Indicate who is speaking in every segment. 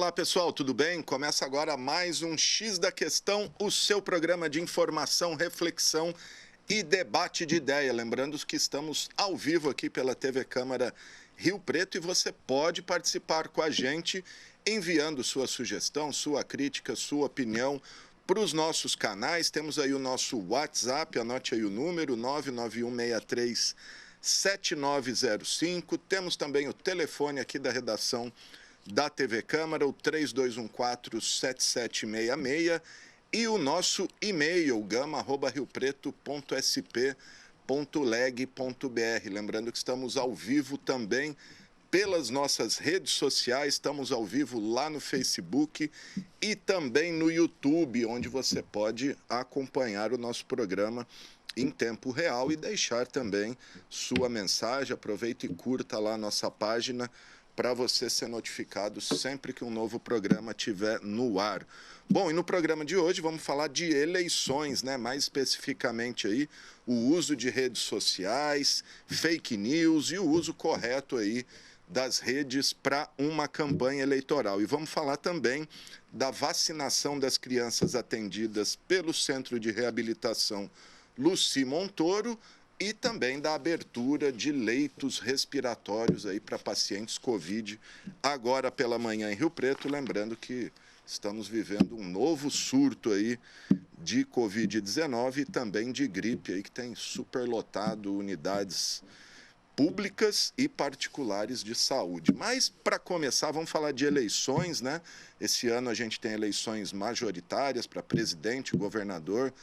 Speaker 1: Olá pessoal, tudo bem? Começa agora mais um X da Questão, o seu programa de informação, reflexão e debate de ideia. Lembrando que estamos ao vivo aqui pela TV Câmara Rio Preto e você pode participar com a gente enviando sua sugestão, sua crítica, sua opinião para os nossos canais. Temos aí o nosso WhatsApp, anote aí o número 991637905. Temos também o telefone aqui da redação da TV Câmara, o 3214-7766, e o nosso e-mail, gama@riopreto.sp.leg.br. Lembrando que estamos ao vivo também pelas nossas redes sociais, estamos ao vivo lá no Facebook e também no YouTube, onde você pode acompanhar o nosso programa em tempo real e deixar também sua mensagem. Aproveita e curta lá a nossa página para você ser notificado sempre que um novo programa estiver no ar. Bom, e no programa de hoje vamos falar de eleições, né? Mais especificamente aí o uso de redes sociais, fake news e o uso correto aí das redes para uma campanha eleitoral. E vamos falar também da vacinação das crianças atendidas pelo Centro de Reabilitação Luci Montoro e também da abertura de leitos respiratórios aí para pacientes Covid agora pela manhã em Rio Preto, lembrando que estamos vivendo um novo surto aí de Covid-19 e também de gripe aí que tem superlotado unidades públicas e particulares de saúde. Mas, para começar, vamos falar de eleições, né? Esse ano a gente tem eleições majoritárias para presidente, governador,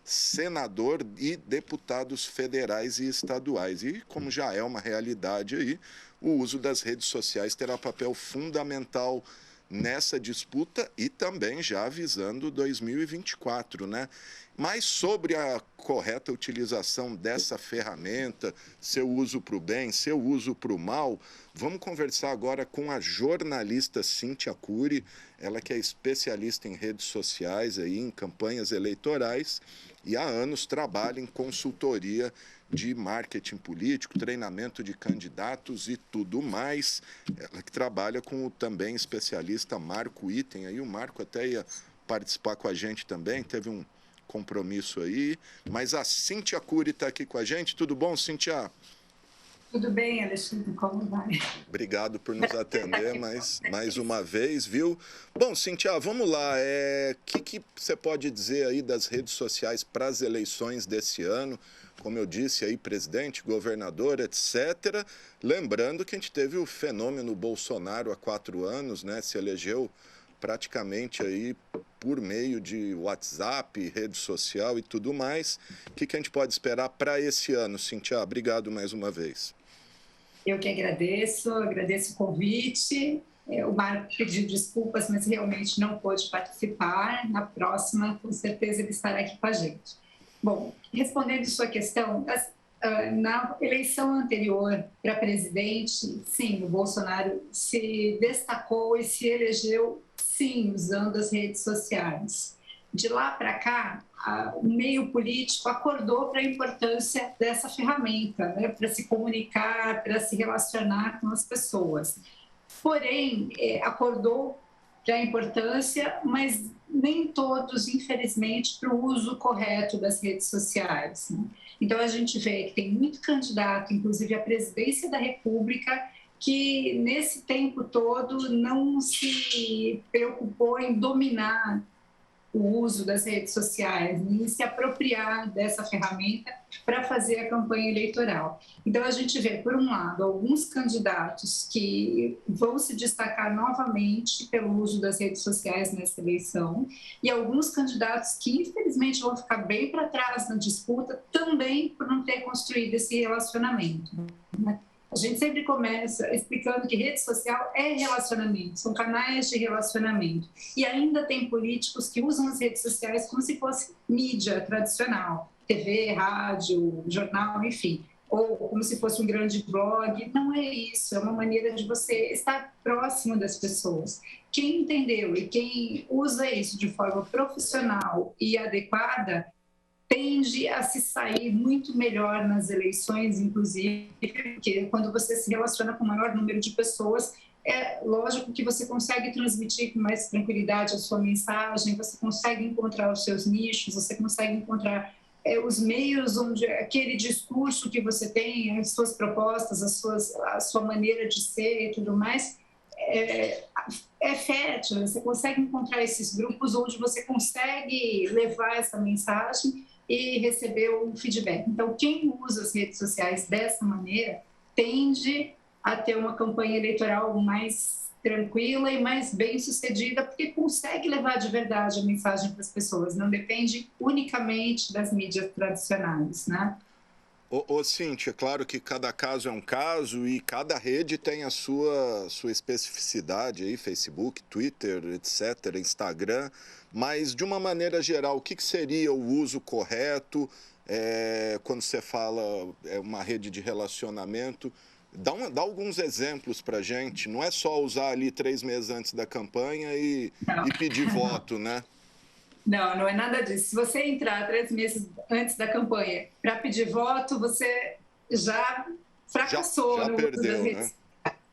Speaker 1: senador e deputados federais e estaduais. E, como já é uma realidade aí, o uso das redes sociais terá papel fundamental nessa disputa e também já visando 2024, né? Mas sobre a correta utilização dessa ferramenta, seu uso para o bem, seu uso para o mal, vamos conversar agora com a jornalista Cíntia Cury, ela que é especialista em redes sociais, aí, em campanhas eleitorais, e há anos trabalha em consultoria de marketing político, treinamento de candidatos e tudo mais. Ela que trabalha com o também especialista Marco Item, aí o Marco até ia participar com a gente também, teve um compromisso aí, mas a Cíntia Cury está aqui com a gente. Tudo bom, Cíntia?
Speaker 2: Tudo bem, Alexandre, como vai?
Speaker 1: Obrigado por nos atender mais uma vez, viu? Bom, Cíntia, vamos lá. Que você pode dizer aí das redes sociais para as eleições desse ano? Como eu disse aí, presidente, governador, etc. Lembrando que a gente teve o fenômeno Bolsonaro há 4 anos, né? Se elegeu praticamente aí por meio de WhatsApp, rede social e tudo mais. O que a gente pode esperar para esse ano, Cíntia? Obrigado mais uma vez.
Speaker 2: Eu que agradeço o convite. O Marco pediu desculpas, mas realmente não pôde participar. Na próxima, com certeza, ele estará aqui com a gente. Bom, respondendo sua questão, na eleição anterior para presidente, sim, o Bolsonaro se destacou e se elegeu, sim, usando as redes sociais. De lá para cá, o meio político acordou para a importância dessa ferramenta, né, para se comunicar, para se relacionar com as pessoas. Porém, acordou para a importância, mas nem todos, infelizmente, para o uso correto das redes sociais, né? Então, a gente vê que tem muito candidato, inclusive à presidência da República, que nesse tempo todo não se preocupou em dominar o uso das redes sociais, nem se apropriar dessa ferramenta para fazer a campanha eleitoral. Então, a gente vê, por um lado, alguns candidatos que vão se destacar novamente pelo uso das redes sociais nessa eleição e alguns candidatos que, infelizmente, vão ficar bem para trás na disputa também por não ter construído esse relacionamento, né? A gente sempre começa explicando que rede social é relacionamento, são canais de relacionamento. E ainda tem políticos que usam as redes sociais como se fosse mídia tradicional, TV, rádio, jornal, enfim, ou como se fosse um grande blog. Não é isso, é uma maneira de você estar próximo das pessoas. Quem entendeu e quem usa isso de forma profissional e adequada tende a se sair muito melhor nas eleições, inclusive, porque quando você se relaciona com o maior número de pessoas, é lógico que você consegue transmitir com mais tranquilidade a sua mensagem, você consegue encontrar os seus nichos, você consegue encontrar os meios onde aquele discurso que você tem, as suas propostas, a sua maneira de ser e tudo mais, é fértil. Você consegue encontrar esses grupos onde você consegue levar essa mensagem e receber um feedback. Então, quem usa as redes sociais dessa maneira tende a ter uma campanha eleitoral mais tranquila e mais bem-sucedida, porque consegue levar de verdade a mensagem para as pessoas, não depende unicamente das mídias tradicionais, né?
Speaker 1: Cíntia, claro que cada caso é um caso e cada rede tem a sua especificidade aí, Facebook, Twitter, etc., Instagram, mas de uma maneira geral, o que seria o uso correto quando você fala uma rede de relacionamento? Dá alguns exemplos para a gente, não é só usar ali 3 meses antes da campanha e pedir voto, né?
Speaker 2: Não, não é nada disso. Se você entrar 3 meses antes da campanha para pedir voto, você já fracassou
Speaker 1: já
Speaker 2: no
Speaker 1: perdeu,
Speaker 2: uso das redes sociais,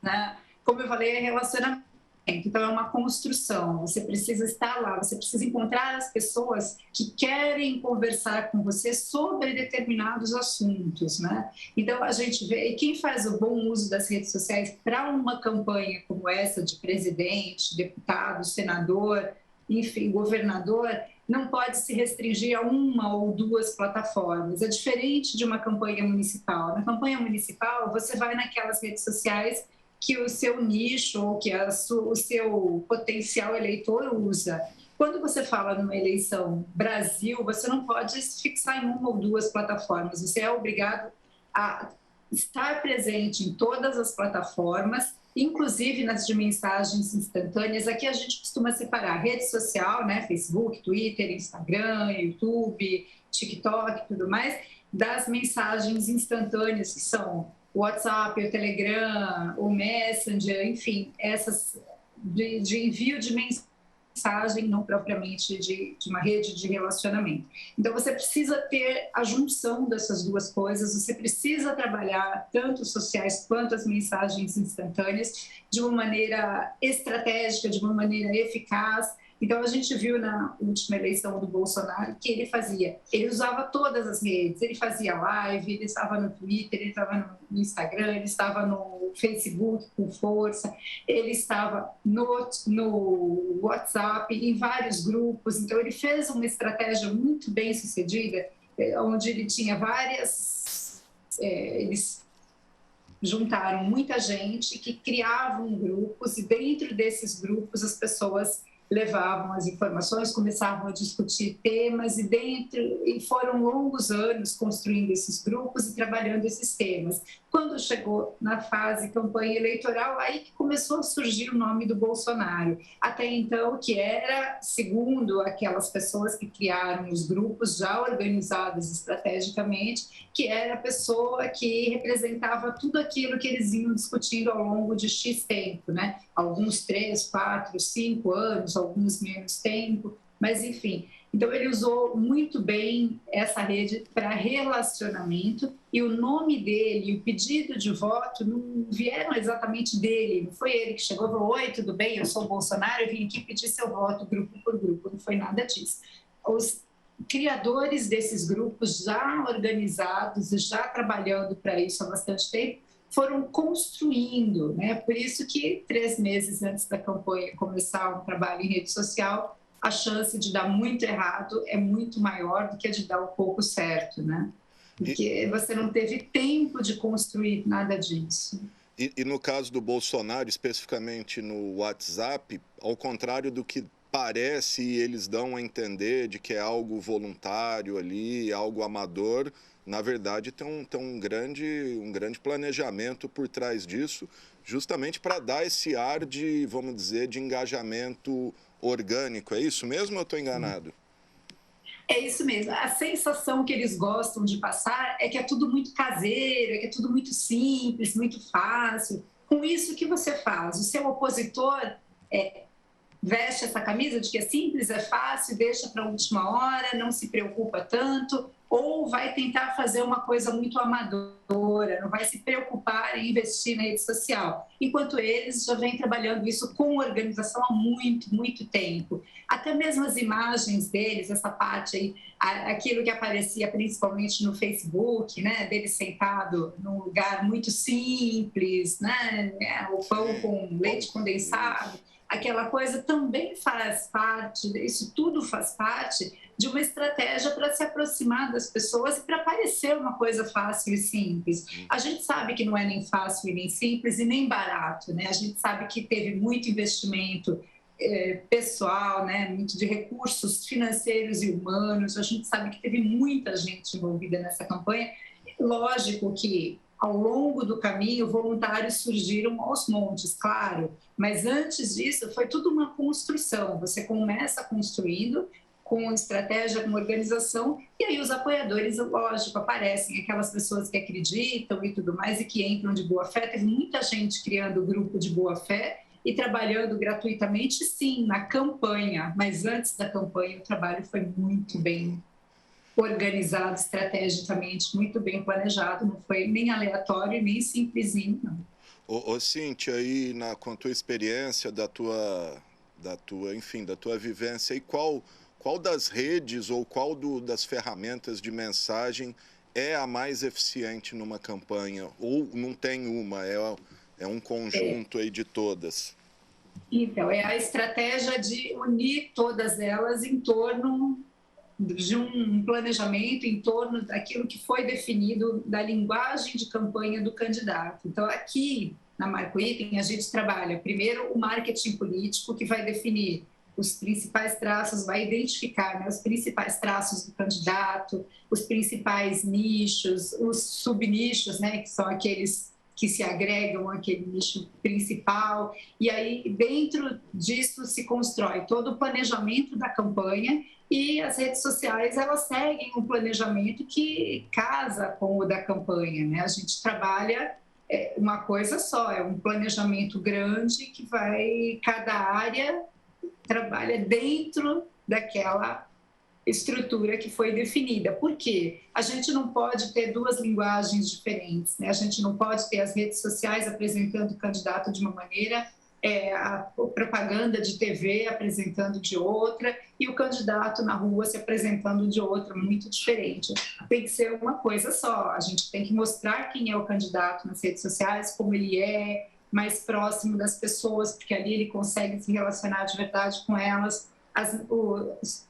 Speaker 2: né? Como eu falei, é relacionamento. Então, é uma construção. Você precisa estar lá, você precisa encontrar as pessoas que querem conversar com você sobre determinados assuntos, né? Então, a gente vê, e quem faz o bom uso das redes sociais para uma campanha como essa de presidente, deputado, senador, enfim, governador, não pode se restringir a uma ou 2 plataformas. É diferente de uma campanha municipal. Na campanha municipal, você vai naquelas redes sociais que o seu nicho ou que o seu potencial eleitor usa. Quando você fala numa eleição Brasil, você não pode se fixar em uma ou 2 plataformas. Você é obrigado a estar presente em todas as plataformas, inclusive nas de mensagens instantâneas. Aqui a gente costuma separar rede social, né, Facebook, Twitter, Instagram, YouTube, TikTok e tudo mais, das mensagens instantâneas, que são o WhatsApp, o Telegram, o Messenger, enfim, essas de envio de mensagem, não propriamente de uma rede de relacionamento. Então, você precisa ter a junção dessas 2 coisas, você precisa trabalhar tanto os sociais quanto as mensagens instantâneas de uma maneira estratégica, de uma maneira eficaz. Então, a gente viu na última eleição do Bolsonaro que ele usava todas as redes, ele fazia live, ele estava no Twitter, ele estava no Instagram, ele estava no Facebook com força, ele estava no WhatsApp, em vários grupos. Então, ele fez uma estratégia muito bem sucedida, onde ele tinha eles juntaram muita gente que criavam grupos e dentro desses grupos as pessoas levavam as informações, começavam a discutir temas e foram longos anos construindo esses grupos e trabalhando esses temas. Quando chegou na fase campanha eleitoral, aí que começou a surgir o nome do Bolsonaro. Até então, que era, segundo aquelas pessoas que criaram os grupos já organizados estrategicamente, que era a pessoa que representava tudo aquilo que eles iam discutindo ao longo de X tempo, né? Alguns 3, 4, 5 anos, alguns menos tempo, mas enfim. Então, ele usou muito bem essa rede para relacionamento e o nome dele, o pedido de voto, não vieram exatamente dele, não foi ele que chegou e falou: oi, tudo bem, eu sou o Bolsonaro, eu vim aqui pedir seu voto grupo por grupo, não foi nada disso. Os criadores desses grupos já organizados e já trabalhando para isso há bastante tempo, foram construindo, né? Por isso que 3 meses antes da campanha começar um trabalho em rede social, a chance de dar muito errado é muito maior do que a de dar um pouco certo, né? Porque você não teve tempo de construir nada disso.
Speaker 1: E no caso do Bolsonaro, especificamente no WhatsApp, ao contrário do que parece, eles dão a entender de que é algo voluntário ali, algo amador, na verdade tem um grande planejamento por trás disso, justamente para dar esse ar de, vamos dizer, de engajamento orgânico. É isso mesmo ou eu estou enganado?
Speaker 2: É isso mesmo. A sensação que eles gostam de passar é que é tudo muito caseiro, é que é tudo muito simples, muito fácil. Com isso, o que você faz? O seu opositor veste essa camisa de que é simples, é fácil, deixa para a última hora, não se preocupa tanto, ou vai tentar fazer uma coisa muito amadora, não vai se preocupar em investir na rede social, enquanto eles já vêm trabalhando isso com organização há muito, muito tempo. Até mesmo as imagens deles, essa parte aí, aquilo que aparecia principalmente no Facebook, né, dele sentado num lugar muito simples, né, o pão com leite condensado, aquela coisa também faz parte, isso tudo faz parte de uma estratégia para se aproximar das pessoas e para parecer uma coisa fácil e simples. A gente sabe que não é nem fácil e nem simples e nem barato, né? A gente sabe que teve muito investimento pessoal, né? Muito de recursos financeiros e humanos. A gente sabe que teve muita gente envolvida nessa campanha. Lógico que ao longo do caminho, voluntários surgiram aos montes, claro, mas antes disso foi tudo uma construção. Você começa construindo com estratégia, com organização, e aí os apoiadores, lógico, aparecem, aquelas pessoas que acreditam e tudo mais, e que entram de boa fé. Teve muita gente criando grupo de boa fé e trabalhando gratuitamente, sim, na campanha, mas antes da campanha o trabalho foi muito bem organizado, estrategicamente, muito bem planejado, não foi nem aleatório, nem simplesinho, não.
Speaker 1: Ô Cíntia, aí com a tua experiência, da tua vivência, e qual das redes ou das ferramentas de mensagem é a mais eficiente numa campanha? Ou não tem uma, é um conjunto aí de todas?
Speaker 2: Então, é a estratégia de unir todas elas em torno de um planejamento, em torno daquilo que foi definido da linguagem de campanha do candidato. Então, aqui na Marco Item, a gente trabalha primeiro o marketing político, que vai definir os principais traços, vai identificar, né, os principais traços do candidato, os principais nichos, os subnichos, né, que são aqueles que se agregam àquele nicho principal, e aí dentro disso se constrói todo o planejamento da campanha, e as redes sociais, elas seguem um planejamento que casa com o da campanha, né? A gente trabalha uma coisa só, é um planejamento grande que cada área trabalha dentro daquela estrutura que foi definida. Por quê? A gente não pode ter duas linguagens diferentes, né? A gente não pode ter as redes sociais apresentando o candidato de uma maneira, a propaganda de TV apresentando de outra e o candidato na rua se apresentando de outra, muito diferente. Tem que ser uma coisa só, a gente tem que mostrar quem é o candidato nas redes sociais, como ele é, mais próximo das pessoas, porque ali ele consegue se relacionar de verdade com elas. As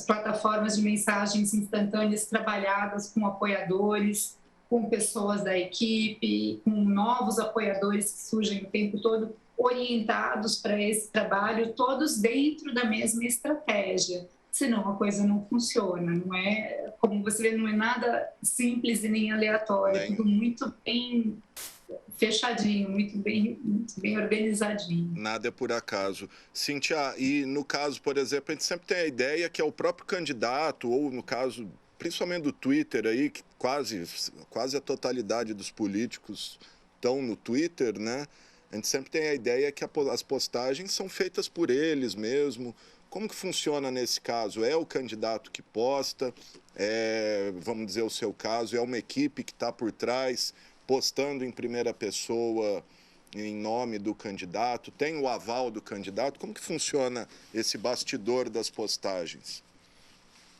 Speaker 2: plataformas de mensagens instantâneas trabalhadas com apoiadores, com pessoas da equipe, com novos apoiadores que surgem o tempo todo, orientados para esse trabalho, todos dentro da mesma estratégia. Senão a coisa não funciona, não é, como você vê, não é nada simples e nem aleatório, é tudo muito bem fechadinho, muito bem organizadinho.
Speaker 1: Nada é por acaso. Cíntia, e no caso, por exemplo, a gente sempre tem a ideia que é o próprio candidato, ou no caso, principalmente do Twitter aí, que quase a totalidade dos políticos estão no Twitter, né? A gente sempre tem a ideia que as postagens são feitas por eles mesmo. Como que funciona nesse caso? É o candidato que posta, vamos dizer o seu caso, é uma equipe que está por trás, postando em primeira pessoa em nome do candidato, tem o aval do candidato? Como que funciona esse bastidor das postagens?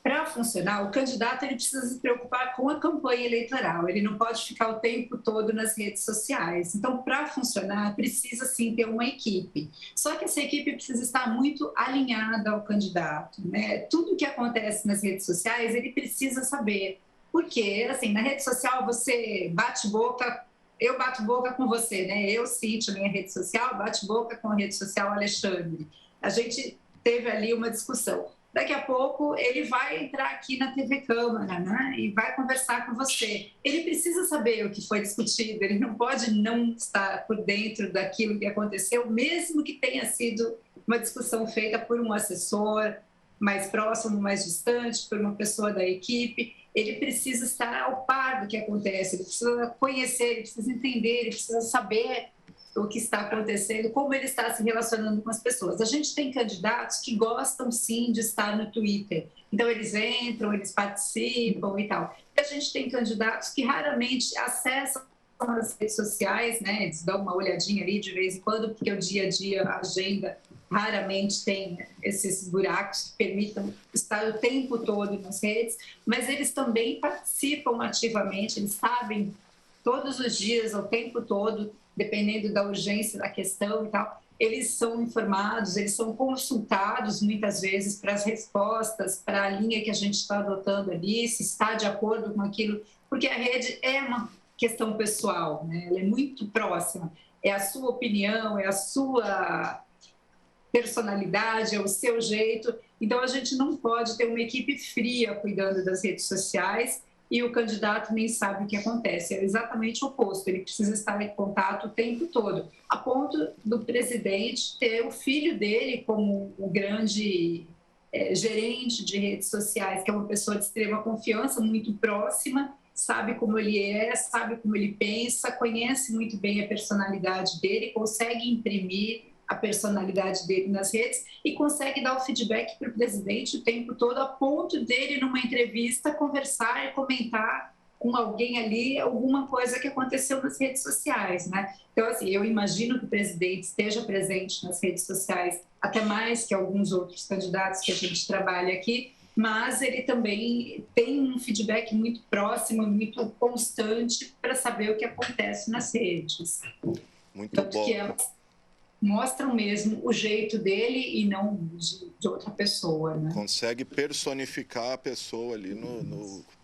Speaker 2: Para funcionar, o candidato ele precisa se preocupar com a campanha eleitoral, ele não pode ficar o tempo todo nas redes sociais. Então, para funcionar, precisa sim ter uma equipe. Só que essa equipe precisa estar muito alinhada ao candidato, né? Tudo que acontece nas redes sociais, ele precisa saber. Porque, assim, na rede social você bate boca, eu bato boca com você, né? Eu, Cíntia, minha rede social, bate boca com a rede social Alexandre. A gente teve ali uma discussão. Daqui a pouco ele vai entrar aqui na TV Câmara, né? E vai conversar com você. Ele precisa saber o que foi discutido, ele não pode não estar por dentro daquilo que aconteceu, mesmo que tenha sido uma discussão feita por um assessor mais próximo, mais distante, por uma pessoa da equipe. Ele precisa estar ao par do que acontece, ele precisa conhecer, ele precisa entender, ele precisa saber o que está acontecendo, como ele está se relacionando com as pessoas. A gente tem candidatos que gostam, sim, de estar no Twitter. Então, eles entram, eles participam e tal. E a gente tem candidatos que raramente acessam as redes sociais, né? Eles dão uma olhadinha ali de vez em quando, porque o dia a dia, a agenda, raramente tem esses buracos que permitam estar o tempo todo nas redes, mas eles também participam ativamente, eles sabem todos os dias, o tempo todo, dependendo da urgência da questão e tal, eles são informados, eles são consultados muitas vezes para as respostas, para a linha que a gente está adotando ali, se está de acordo com aquilo, porque a rede é uma questão pessoal, né? Ela é muito próxima, é a sua opinião, é a sua personalidade, é o seu jeito. Então, a gente não pode ter uma equipe fria cuidando das redes sociais e o candidato nem sabe o que acontece. É exatamente o oposto, ele precisa estar em contato o tempo todo, a ponto do presidente ter o filho dele como o grande gerente de redes sociais, que é uma pessoa de extrema confiança, muito próxima, sabe como ele é, sabe como ele pensa, conhece muito bem a personalidade dele, consegue imprimir a personalidade dele nas redes e consegue dar o feedback para o presidente o tempo todo, a ponto dele, numa entrevista, conversar e comentar com alguém ali alguma coisa que aconteceu nas redes sociais, né? Então, assim, eu imagino que o presidente esteja presente nas redes sociais, até mais que alguns outros candidatos que a gente trabalha aqui, mas ele também tem um feedback muito próximo, muito constante para saber o que acontece nas redes.
Speaker 1: Muito
Speaker 2: Tanto
Speaker 1: bom.
Speaker 2: que mostram mesmo o jeito dele e não de outra pessoa, né?
Speaker 1: Consegue personificar a pessoa ali,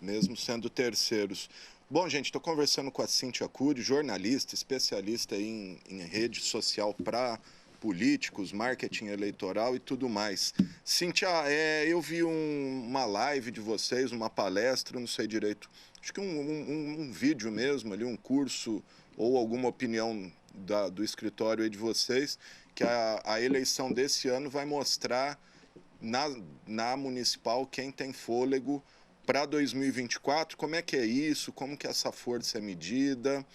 Speaker 1: mesmo sendo terceiros. Bom, gente, estou conversando com a Cíntia Cury, jornalista, especialista em rede social para políticos, marketing eleitoral e tudo mais. Cíntia, eu vi uma live de vocês, uma palestra, não sei direito, acho que um vídeo mesmo ali, um curso ou alguma opinião do escritório aí de vocês, que a eleição desse ano vai mostrar na municipal quem tem fôlego para 2024. Como é que é isso? Como que essa força é medida?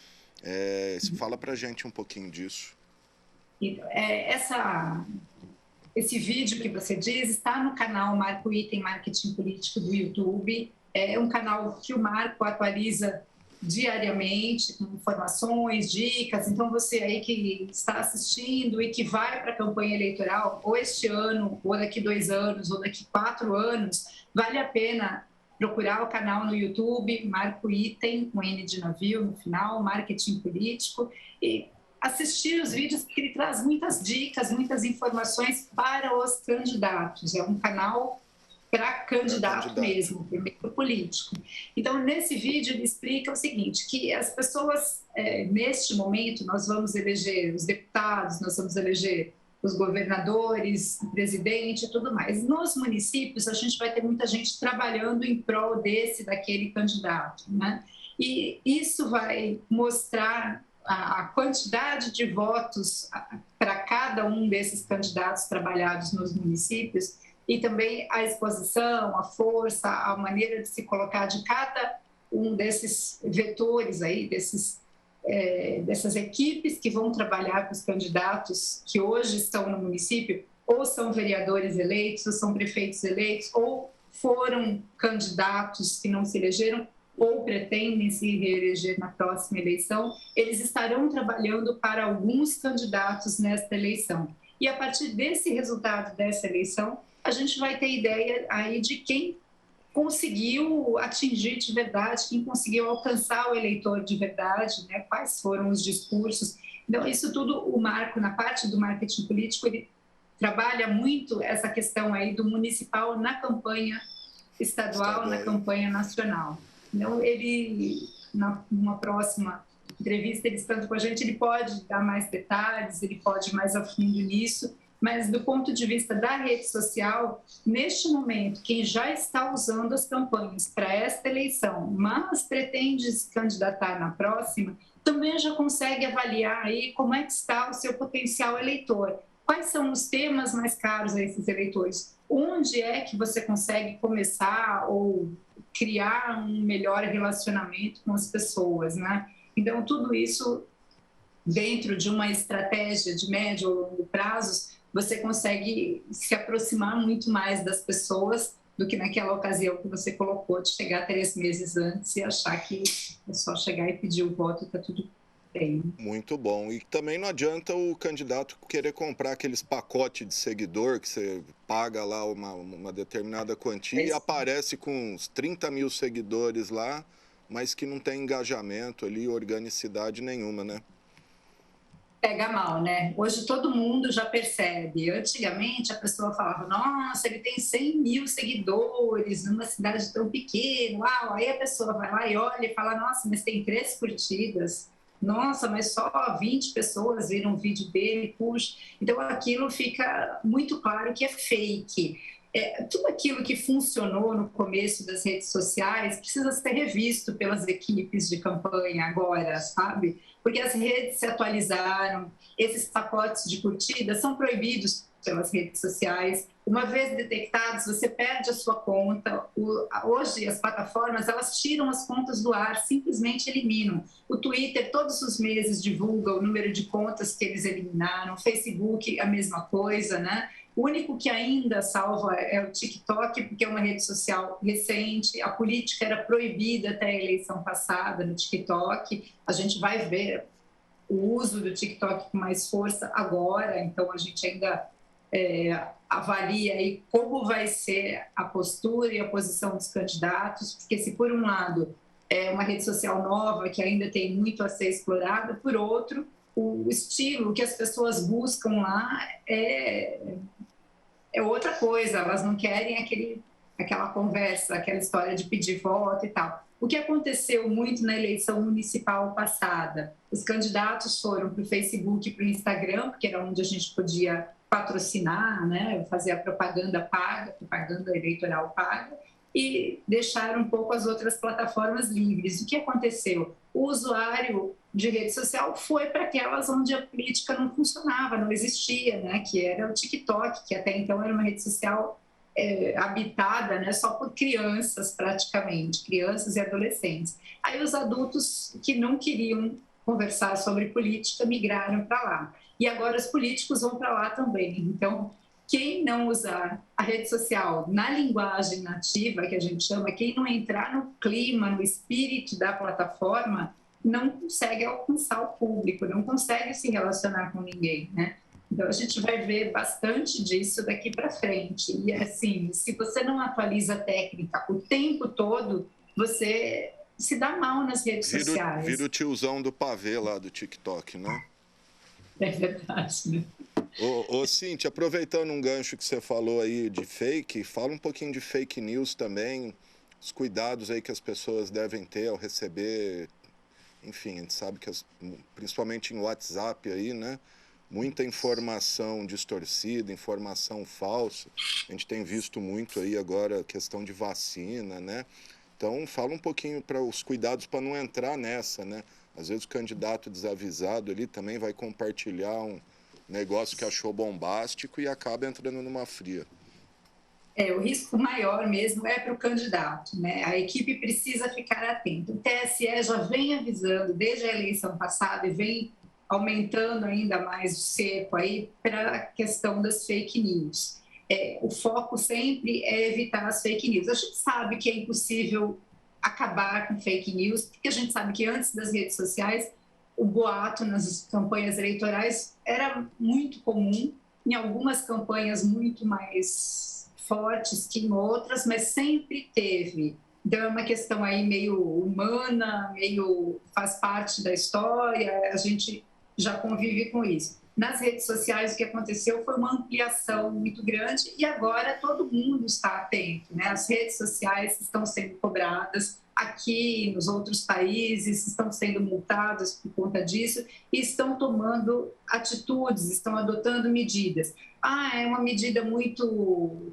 Speaker 1: Fala para a gente um pouquinho disso.
Speaker 2: Esse vídeo que você diz está no canal Marco Item Marketing Político do YouTube. É um canal que o Marco atualiza diariamente com informações, dicas. Então, você aí que está assistindo e que vai para a campanha eleitoral, ou este ano, ou daqui 2 anos, ou daqui 4 anos, vale a pena procurar o canal no YouTube, Marco Item, com N de navio no final, Marketing Político, e assistir os vídeos, porque ele traz muitas dicas, muitas informações para os candidatos. É um canal para candidato mesmo, primeiro político. Então, nesse vídeo, ele explica o seguinte, que as pessoas, neste momento, nós vamos eleger os deputados, nós vamos eleger os governadores, o presidente e tudo mais. Nos municípios, a gente vai ter muita gente trabalhando em prol daquele candidato, né? E isso vai mostrar a quantidade de votos para cada um desses candidatos trabalhados nos municípios e também a exposição, a força, a maneira de se colocar de cada um desses vetores aí, dessas equipes que vão trabalhar com os candidatos que hoje estão no município, ou são vereadores eleitos, ou são prefeitos eleitos, ou foram candidatos que não se elegeram, ou pretendem se reeleger na próxima eleição, eles estarão trabalhando para alguns candidatos nesta eleição. E a partir desse resultado dessa eleição, a gente vai ter ideia aí de quem conseguiu atingir de verdade, quem conseguiu alcançar o eleitor de verdade, né? Quais foram os discursos. Então, isso tudo, o Marco, na parte do marketing político, ele trabalha muito essa questão aí do municipal na campanha estadual, na campanha nacional. Então, ele, numa próxima entrevista, ele estando com a gente, ele pode dar mais detalhes, ele pode ir mais a fundo nisso, mas do ponto de vista da rede social, neste momento, quem já está usando as campanhas para esta eleição, mas pretende se candidatar na próxima, também já consegue avaliar aí como é que está o seu potencial eleitor. Quais são os temas mais caros a esses eleitores? Onde é que você consegue começar ou criar um melhor relacionamento com as pessoas, né? Então, tudo isso dentro de uma estratégia de médio ou longo prazo, você consegue se aproximar muito mais das pessoas do que naquela ocasião que você colocou de chegar 3 meses antes e achar que é só chegar e pedir o voto e está tudo bem.
Speaker 1: Muito bom. E também não adianta o candidato querer comprar aqueles pacotes de seguidor que você paga lá uma determinada quantia e aparece com uns 30 mil seguidores lá, mas que não tem engajamento ali, organicidade nenhuma, né?
Speaker 2: Pega mal, né? Hoje todo mundo já percebe. Antigamente a pessoa falava, nossa, ele tem 100 mil seguidores numa cidade tão pequena, uau! Aí a pessoa vai lá e olha e fala, nossa, mas tem 3 curtidas. Nossa, mas só 20 pessoas viram o vídeo dele, puxa. Então aquilo fica muito claro que é fake. Tudo aquilo que funcionou no começo das redes sociais precisa ser revisto pelas equipes de campanha agora, sabe? Porque as redes se atualizaram, esses pacotes de curtida são proibidos pelas redes sociais. Uma vez detectados, você perde a sua conta. Hoje, as plataformas, elas tiram as contas do ar, simplesmente eliminam. O Twitter, todos os meses, divulga o número de contas que eles eliminaram. O Facebook, a mesma coisa, né? O único que ainda salva é o TikTok, porque é uma rede social recente. A política era proibida até a eleição passada no TikTok. A gente vai ver o uso do TikTok com mais força agora, então a gente ainda avalia aí como vai ser a postura e a posição dos candidatos, porque se por um lado é uma rede social nova que ainda tem muito a ser explorada, por outro, o estilo que as pessoas buscam lá é outra coisa, elas não querem aquela conversa, aquela história de pedir voto e tal. O que aconteceu muito na eleição municipal passada? Os candidatos foram para o Facebook e para o Instagram, porque era onde a gente podia patrocinar, né, fazer a propaganda paga, propaganda eleitoral paga, e deixaram um pouco as outras plataformas livres. O que aconteceu? O usuário de rede social foi para aquelas onde a política não funcionava, não existia, né? Que era o TikTok, que até então era uma rede social habitada, né, só por crianças praticamente, crianças e adolescentes. Aí os adultos que não queriam conversar sobre política migraram para lá. E agora os políticos vão para lá também. Então, quem não usar a rede social na linguagem nativa, que a gente chama, quem não entrar no clima, no espírito da plataforma, não consegue alcançar o público, não consegue se relacionar com ninguém, né? Então, a gente vai ver bastante disso daqui para frente. E, assim, se você não atualiza a técnica o tempo todo, você se dá mal nas redes sociais.
Speaker 1: Vira o tiozão do pavê lá do TikTok, né?
Speaker 2: É verdade, né?
Speaker 1: Ô, Cíntia, aproveitando um gancho que você falou aí de fake, fala um pouquinho de fake news também, os cuidados aí que as pessoas devem ter ao receber, enfim, a gente sabe que principalmente em WhatsApp aí, né? Muita informação distorcida, informação falsa. A gente tem visto muito aí agora a questão de vacina, né? Então, fala um pouquinho para os cuidados para não entrar nessa, né? Às vezes o candidato desavisado ali também vai compartilhar um negócio que achou bombástico e acaba entrando numa fria.
Speaker 2: O risco maior mesmo é para o candidato, né? A equipe precisa ficar atenta. O TSE já vem avisando desde a eleição passada e vem aumentando ainda mais o cerco aí para a questão das fake news. O foco sempre é evitar as fake news. A gente sabe que é impossível acabar com fake news, porque a gente sabe que antes das redes sociais, o boato nas campanhas eleitorais era muito comum, em algumas campanhas muito mais fortes que em outras, mas sempre teve. Então, é uma questão aí meio humana, meio faz parte da história, a gente já convive com isso. Nas redes sociais, o que aconteceu foi uma ampliação muito grande e agora todo mundo está atento, né? As redes sociais estão sendo cobradas, aqui nos outros países estão sendo multadas por conta disso e estão tomando atitudes, estão adotando medidas. É uma medida muito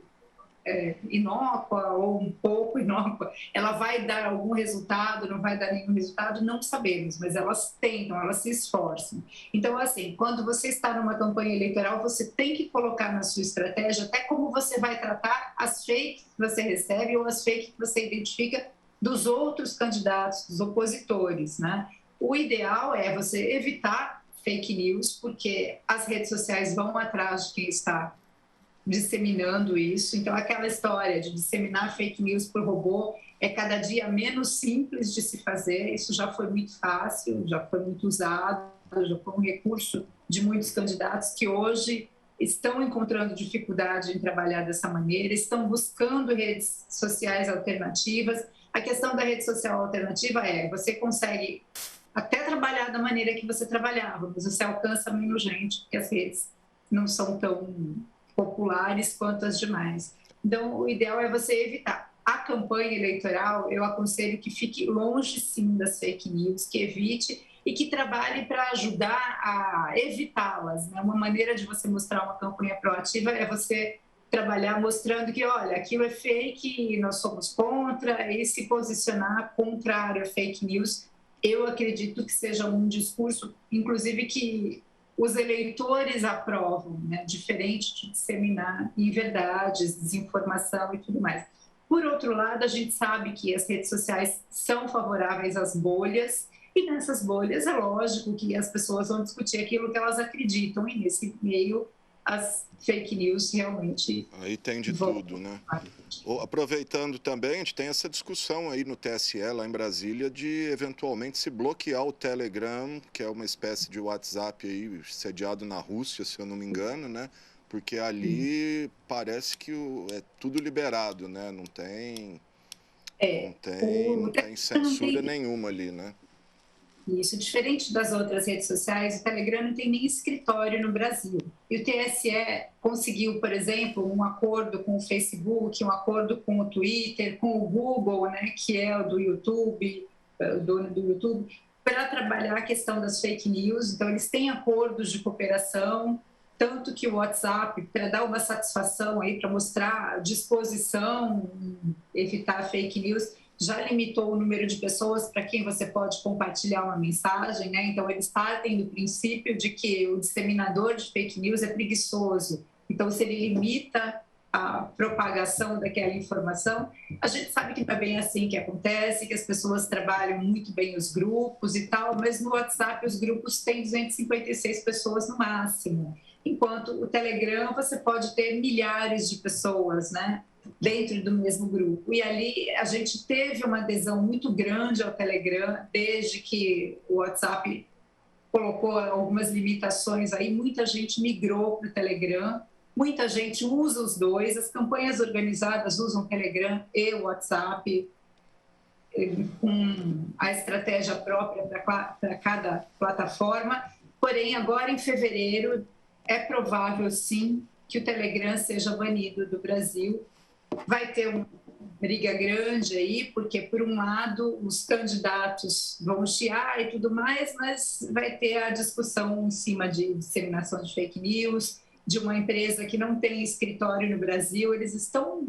Speaker 2: inócua ou um pouco inócua, ela vai dar algum resultado, não vai dar nenhum resultado, não sabemos, mas elas tentam, elas se esforçam. Então, assim, quando você está numa campanha eleitoral, você tem que colocar na sua estratégia até como você vai tratar as fakes que você recebe ou as fakes que você identifica dos outros candidatos, dos opositores, né? O ideal é você evitar fake news, porque as redes sociais vão atrás de quem está disseminando isso. Então, aquela história de disseminar fake news por robô é cada dia menos simples de se fazer. Isso já foi muito fácil, já foi muito usado, já foi um recurso de muitos candidatos que hoje estão encontrando dificuldade em trabalhar dessa maneira, estão buscando redes sociais alternativas. A questão da rede social alternativa é, você consegue até trabalhar da maneira que você trabalhava, mas você alcança menos gente, porque as redes não são tão populares quanto as demais. Então, o ideal é você evitar. A campanha eleitoral, eu aconselho que fique longe, sim, das fake news, que evite e que trabalhe para ajudar a evitá-las, né? Uma maneira de você mostrar uma campanha proativa é você trabalhar mostrando que, olha, aquilo é fake, nós somos contra, e se posicionar contrário a fake news. Eu acredito que seja um discurso, inclusive, que os eleitores aprovam, né? Diferente de disseminar inverdades, desinformação e tudo mais. Por outro lado, a gente sabe que as redes sociais são favoráveis às bolhas, e nessas bolhas é lógico que as pessoas vão discutir aquilo que elas acreditam, e nesse meio as fake news realmente...
Speaker 1: Aí tem de tudo, né? Aproveitando também, a gente tem essa discussão aí no TSE, lá em Brasília, de eventualmente se bloquear o Telegram, que é uma espécie de WhatsApp aí, sediado na Rússia, se eu não me engano, né? Porque ali parece que é tudo liberado, né? Não tem censura nenhuma ali, né?
Speaker 2: Isso, diferente das outras redes sociais, o Telegram não tem nem escritório no Brasil. E o TSE conseguiu, por exemplo, um acordo com o Facebook, um acordo com o Twitter, com o Google, né, que é o do YouTube, o dono do YouTube, para trabalhar a questão das fake news. Então, eles têm acordos de cooperação, tanto que o WhatsApp, para dar uma satisfação aí, para mostrar disposição, evitar fake news, já limitou o número de pessoas para quem você pode compartilhar uma mensagem, né? Então, eles partem do princípio de que o disseminador de fake news é preguiçoso. Então, se ele limita a propagação daquela informação, a gente sabe que não é bem assim que acontece, que as pessoas trabalham muito bem os grupos e tal, mas no WhatsApp os grupos têm 256 pessoas no máximo, enquanto o Telegram você pode ter milhares de pessoas, né, dentro do mesmo grupo. E ali a gente teve uma adesão muito grande ao Telegram, desde que o WhatsApp colocou algumas limitações aí, muita gente migrou para o Telegram, muita gente usa os dois, as campanhas organizadas usam o Telegram e o WhatsApp, com a estratégia própria para cada plataforma. Porém, agora em fevereiro, é provável, sim, que o Telegram seja banido do Brasil. Vai ter uma briga grande aí, porque, por um lado, os candidatos vão chiar e tudo mais, mas vai ter a discussão em cima de disseminação de fake news, de uma empresa que não tem escritório no Brasil. Eles estão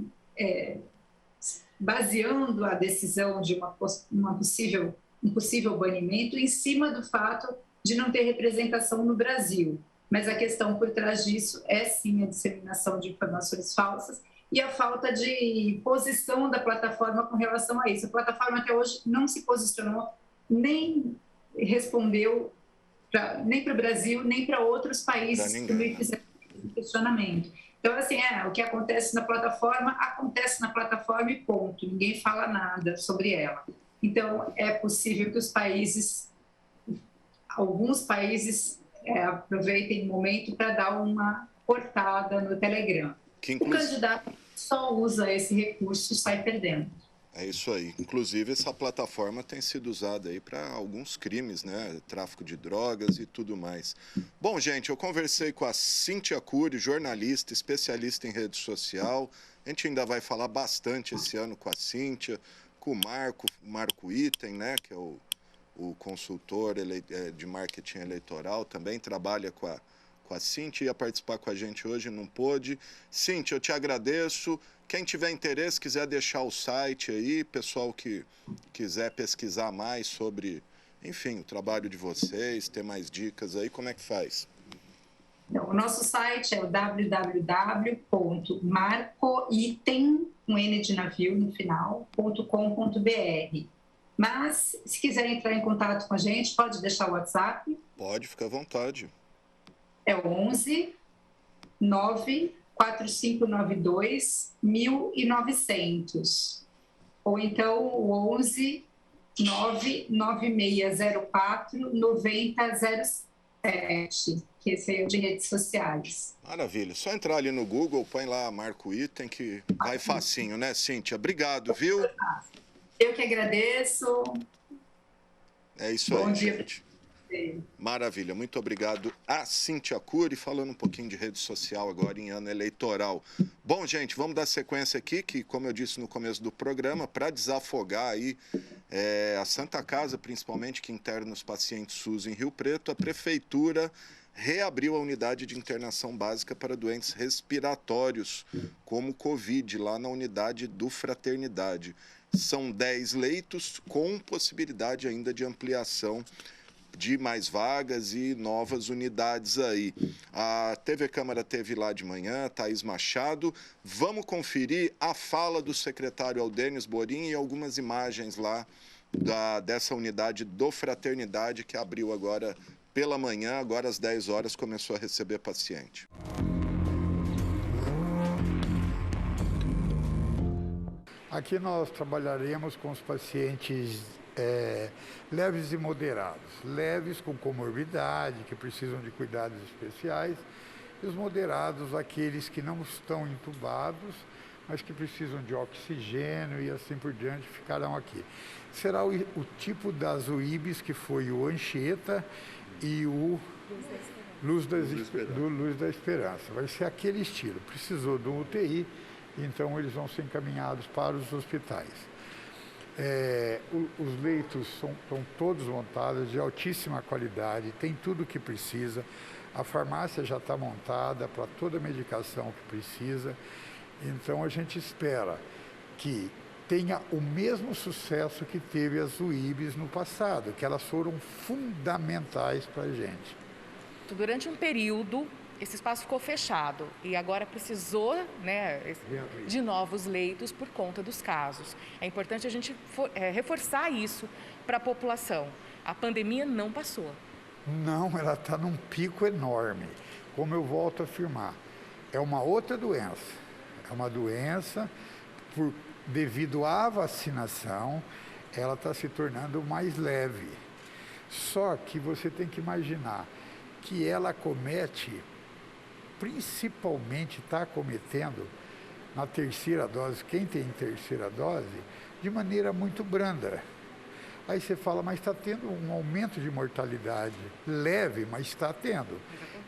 Speaker 2: baseando a decisão de um possível banimento em cima do fato de não ter representação no Brasil. Mas a questão por trás disso é, sim, a disseminação de informações falsas e a falta de posição da plataforma com relação a isso. A plataforma até hoje não se posicionou, nem respondeu nem para o Brasil, nem para outros países que também fizeram esse questionamento. Então, assim, o que acontece na plataforma e ponto. Ninguém fala nada sobre ela. Então, é possível que alguns países aproveitem o momento para dar uma cortada no Telegram. O candidato só usa esse recurso e sai perdendo.
Speaker 1: É isso aí. Inclusive, essa plataforma tem sido usada aí para alguns crimes, né? Tráfico de drogas e tudo mais. Bom, gente, eu conversei com a Cíntia Cury, jornalista, especialista em rede social. A gente ainda vai falar bastante esse ano com a Cíntia, com o Marco Item, né? Que é o consultor de marketing eleitoral, também trabalha com a Cíntia, ia participar com a gente hoje, não pôde. Cíntia, eu te agradeço. Quem tiver interesse, quiser deixar o site aí, pessoal que quiser pesquisar mais sobre, enfim, o trabalho de vocês, ter mais dicas aí, como é que faz?
Speaker 2: Então, o nosso site é o www.marcoitem, com N de navio no final, .com.br. Mas, se quiser entrar em contato com a gente, pode deixar o WhatsApp,
Speaker 1: Pode, ficar à vontade.
Speaker 2: É 11 94592 1900. Ou então o 11 99604 9007, que esse aí é o de redes sociais.
Speaker 1: Maravilha. Só entrar ali no Google, põe lá Marco Item, que vai facinho, né, Cíntia? Obrigado, viu?
Speaker 2: Eu que agradeço.
Speaker 1: É isso
Speaker 2: Bom
Speaker 1: aí,
Speaker 2: dia.
Speaker 1: gente. Maravilha, muito obrigado a Cíntia Cury, falando um pouquinho de rede social agora em ano eleitoral. Bom, gente, vamos dar sequência aqui, que como eu disse no começo do programa, para desafogar aí a Santa Casa, principalmente, que interna os pacientes SUS em Rio Preto, a Prefeitura reabriu a unidade de internação básica para doentes respiratórios, como Covid, lá na unidade do Fraternidade. São 10 leitos, com possibilidade ainda de ampliação de mais vagas e novas unidades aí. A TV Câmara teve lá de manhã, Thaís Machado. Vamos conferir a fala do secretário Aldênis Borim e algumas imagens lá dessa unidade do Fraternidade, que abriu agora pela manhã, agora às 10 horas, começou a receber paciente.
Speaker 3: Aqui nós trabalharemos com os pacientes leves e moderados. Leves com comorbidade, que precisam de cuidados especiais, e os moderados, aqueles que não estão entubados, mas que precisam de oxigênio e assim por diante, ficarão aqui. Será o tipo das UIBs, que foi o Anchieta e o Luz da Esperança. Vai ser aquele estilo. Precisou de um UTI, então eles vão ser encaminhados para os hospitais. Os leitos estão todos montados, de altíssima qualidade, tem tudo o que precisa. A farmácia já está montada para toda a medicação que precisa. Então a gente espera que tenha o mesmo sucesso que teve as UIBs no passado, que elas foram fundamentais para a gente.
Speaker 4: Durante um período, esse espaço ficou fechado e agora precisou, né, de novos leitos por conta dos casos. É importante a gente reforçar isso para a população. A pandemia não passou.
Speaker 3: Não, ela está num pico enorme. Como eu volto a afirmar, é uma outra doença. É uma doença, devido à vacinação, ela está se tornando mais leve. Só que você tem que imaginar que ela principalmente está acometendo na terceira dose, quem tem terceira dose, de maneira muito branda. Aí você fala, mas está tendo um aumento de mortalidade leve, mas está tendo.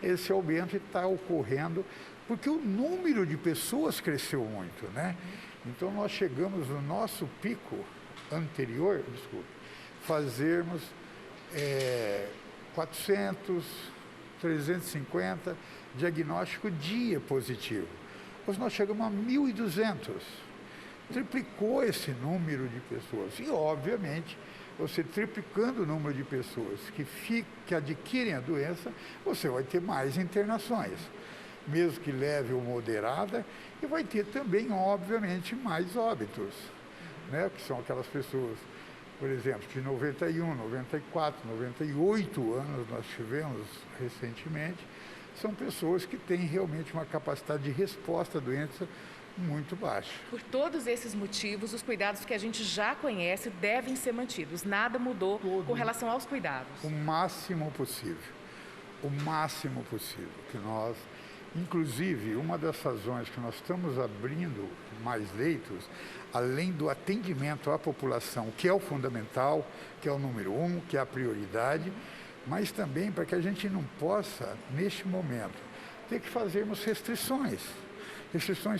Speaker 3: Esse aumento está ocorrendo porque o número de pessoas cresceu muito, né? Então nós chegamos no nosso pico anterior, fazermos 400, 350 diagnóstico dia positivo. Hoje nós chegamos a 1.200. Triplicou esse número de pessoas. E, obviamente, você triplicando o número de pessoas que adquirem a doença, você vai ter mais internações, mesmo que leve ou moderada, e vai ter também, obviamente, mais óbitos, né? Que são aquelas pessoas, por exemplo, de 91, 94, 98 anos nós tivemos recentemente, são pessoas que têm realmente uma capacidade de resposta à doença muito baixa.
Speaker 4: Por todos esses motivos, os cuidados que a gente já conhece devem ser mantidos. Nada mudou com relação aos cuidados.
Speaker 3: O máximo possível. O máximo possível. Que nós, inclusive, uma das razões que nós estamos abrindo mais leitos, além do atendimento à população, que é o fundamental, que é o número 1, que é a prioridade, mas também para que a gente não possa, neste momento, ter que fazermos restrições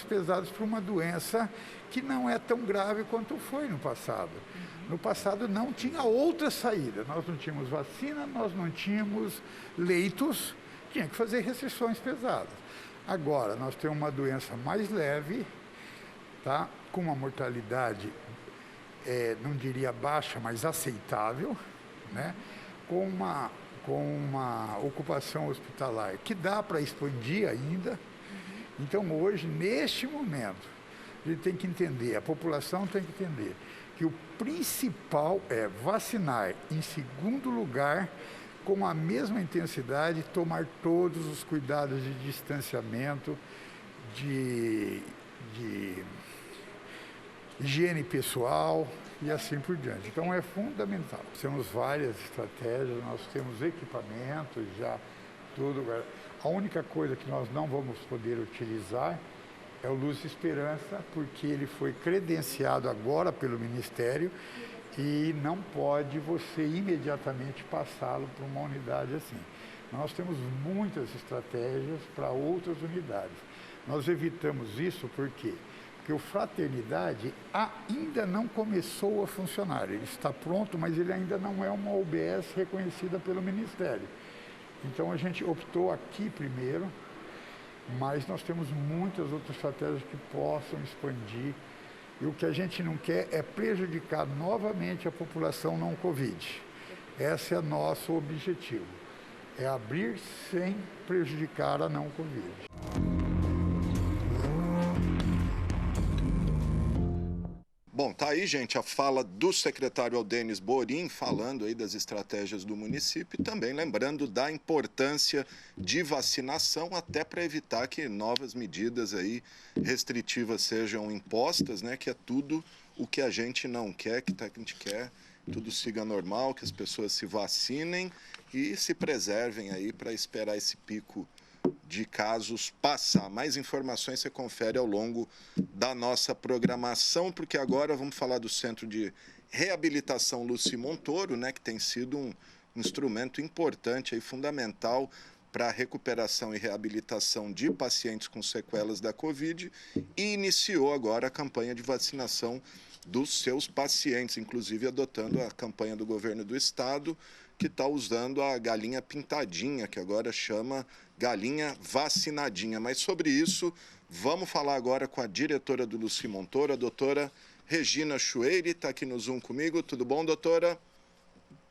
Speaker 3: pesadas para uma doença que não é tão grave quanto foi no passado. No passado não tinha outra saída, nós não tínhamos vacina, nós não tínhamos leitos, tinha que fazer restrições pesadas. Agora, nós temos uma doença mais leve, tá? Com uma mortalidade, não diria baixa, mas aceitável, né? Com uma ocupação hospitalar que dá para expandir ainda. Então, hoje, neste momento, a gente tem que entender, a população tem que entender que o principal é vacinar, em segundo lugar, com a mesma intensidade, tomar todos os cuidados de distanciamento, de higiene pessoal e assim por diante. Então é fundamental. Temos várias estratégias, nós temos equipamentos já, tudo. A única coisa que nós não vamos poder utilizar é o Luz e Esperança, porque ele foi credenciado agora pelo Ministério e não pode você imediatamente passá-lo para uma unidade assim. Nós temos muitas estratégias para outras unidades. Nós evitamos isso por quê? Porque o Fraternidade ainda não começou a funcionar. Ele está pronto, mas ele ainda não é uma UBS reconhecida pelo Ministério. Então a gente optou aqui primeiro, mas nós temos muitas outras estratégias que possam expandir. E o que a gente não quer é prejudicar novamente a população não Covid. Esse é nosso objetivo, é abrir sem prejudicar a não Covid.
Speaker 1: Bom, tá aí, gente, a fala do secretário Aldênis Borim, falando aí das estratégias do município e também lembrando da importância de vacinação até para evitar que novas medidas aí restritivas sejam impostas, né? Que é tudo o que a gente não quer, que a gente quer, tudo siga normal, que as pessoas se vacinem e se preservem aí para esperar esse pico de casos passar. Mais informações você confere ao longo da nossa programação, porque agora vamos falar do Centro de Reabilitação Luci Montoro, né, que tem sido um instrumento importante e fundamental para a recuperação e reabilitação de pacientes com sequelas da Covid e iniciou agora a campanha de vacinação dos seus pacientes, inclusive adotando a campanha do governo do estado, que está usando a galinha pintadinha, que agora chama galinha vacinadinha. Mas sobre isso, vamos falar agora com a diretora do Luci Montoro, a doutora Regina Chueire, está aqui no Zoom comigo. Tudo bom, doutora?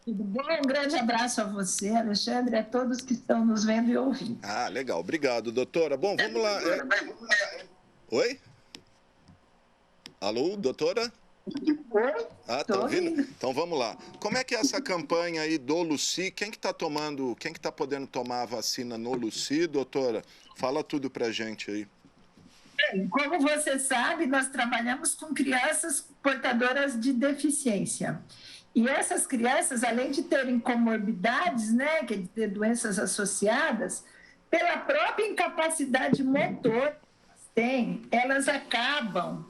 Speaker 5: Tudo bom? Um grande abraço a você, Alexandre, a todos que estão nos vendo e ouvindo.
Speaker 1: Ah, legal. Obrigado, doutora. Bom, vamos lá. Oi? Alô, doutora?
Speaker 5: Oi?
Speaker 1: Ah, tá ouvindo? Então vamos lá. Como é que é essa campanha aí do Luci? Quem que tá podendo tomar a vacina no Luci, doutora? Fala tudo pra gente aí.
Speaker 5: Como você sabe, nós trabalhamos com crianças portadoras de deficiência. E essas crianças, além de terem comorbidades, né, que é de ter doenças associadas, pela própria incapacidade motor que elas têm, elas acabam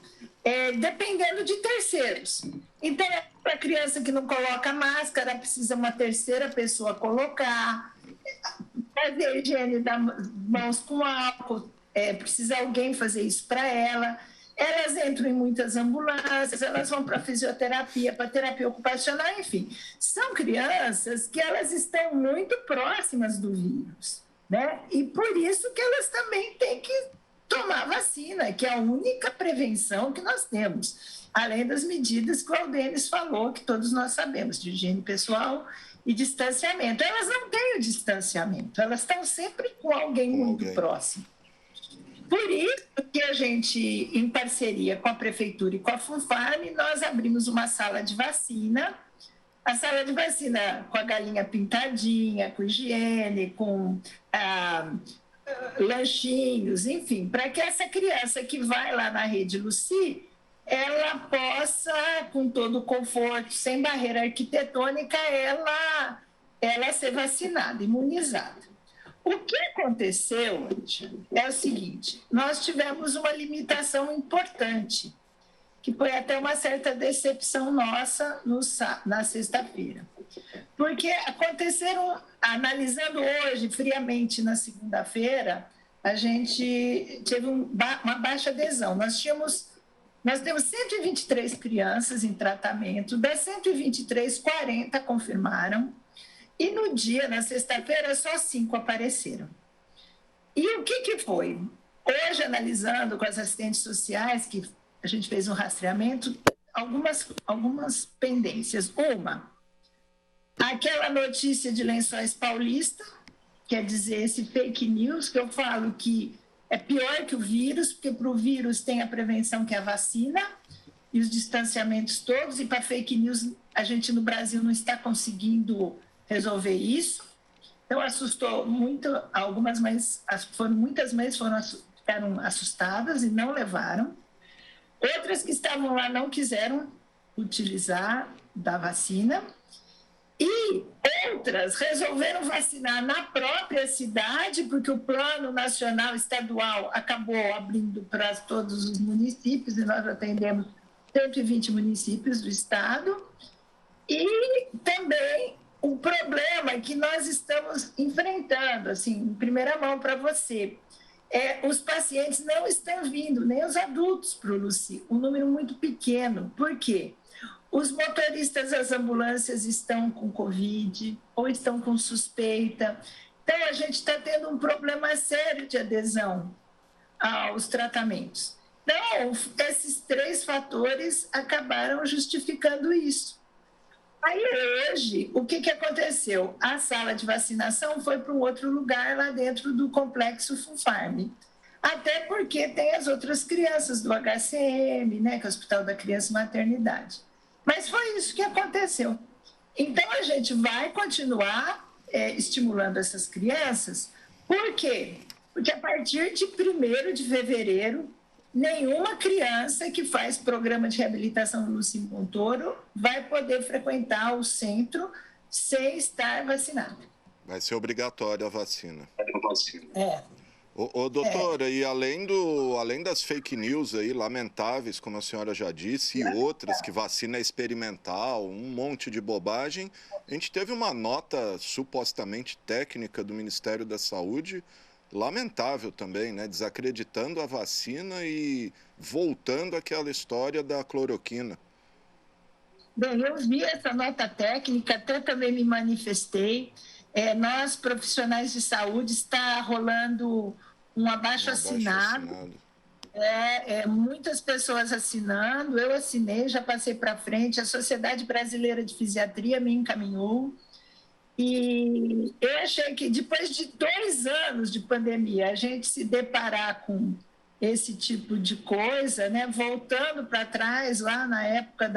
Speaker 5: dependendo de terceiros. Então, para a criança que não coloca máscara, precisa uma terceira pessoa colocar, fazer higiene das mãos com álcool, precisa alguém fazer isso para ela. Elas entram em muitas ambulâncias, elas vão para fisioterapia, para terapia ocupacional, enfim. São crianças que elas estão muito próximas do vírus, né? E por isso que elas também têm que tomar vacina, que é a única prevenção que nós temos, além das medidas que o Aldênis falou, que todos nós sabemos, de higiene pessoal e distanciamento. Elas não têm o distanciamento, elas estão sempre com alguém muito próximo. Por isso que a gente, em parceria com a Prefeitura e com a FUNFARM, nós abrimos uma sala de vacina, a sala de vacina com a galinha pintadinha, com higiene, com lanchinhos, enfim, para que essa criança que vai lá na Rede Luci, ela possa, com todo o conforto, sem barreira arquitetônica, ela ser vacinada, imunizada. O que aconteceu é o seguinte, nós tivemos uma limitação importante, que foi até uma certa decepção nossa na sexta-feira. Porque aconteceram, analisando hoje, friamente, na segunda-feira, a gente teve uma baixa adesão. Nós temos 123 crianças em tratamento, das 123, 40 confirmaram, e no dia, na sexta-feira, só 5 apareceram. E o que foi? Hoje, analisando com as assistentes sociais, que a gente fez um rastreamento, algumas pendências. Uma, aquela notícia de Lençóis Paulista, quer dizer, esse fake news, que eu falo que é pior que o vírus, porque para o vírus tem a prevenção que é a vacina e os distanciamentos todos, e para fake news a gente no Brasil não está conseguindo resolver isso. Então, assustou muito algumas mães, muitas mães ficaram assustadas e não levaram. Outras que estavam lá não quiseram utilizar da vacina. E outras resolveram vacinar na própria cidade, porque o Plano Nacional Estadual acabou abrindo para todos os municípios, e nós atendemos 120 municípios do estado. E também o problema que nós estamos enfrentando, assim, em primeira mão para você, os pacientes não estão vindo, nem os adultos para o Luci, um número muito pequeno. Por quê? Os motoristas das ambulâncias estão com Covid ou estão com suspeita. Então, a gente está tendo um problema sério de adesão aos tratamentos. Então, esses 3 fatores acabaram justificando isso. Aí, hoje, o que aconteceu? A sala de vacinação foi para um outro lugar lá dentro do complexo FUNFARM. Até porque tem as outras crianças do HCM, né, que é o Hospital da Criança e Maternidade. Mas foi isso que aconteceu. Então, a gente vai continuar estimulando essas crianças. Por quê? Porque a partir de 1º de fevereiro, nenhuma criança que faz programa de reabilitação no Luci Montoro vai poder frequentar o centro sem estar vacinada.
Speaker 1: Vai ser obrigatória a vacina.
Speaker 3: Doutora, e além das fake news aí, lamentáveis, como a senhora já disse, e outras que vacina é experimental, um monte de bobagem, a gente teve uma nota supostamente técnica do Ministério da Saúde, lamentável também, né? Desacreditando a vacina e voltando àquela história da cloroquina.
Speaker 5: Bem, eu vi essa nota técnica, até também me manifestei. Nós, profissionais de saúde, está rolando um abaixo-assinado. Muitas pessoas assinando, eu assinei, já passei para frente, a Sociedade Brasileira de Fisiatria me encaminhou. E eu achei que depois de 2 anos de pandemia, a gente se deparar com esse tipo de coisa, né? Voltando para trás, lá na época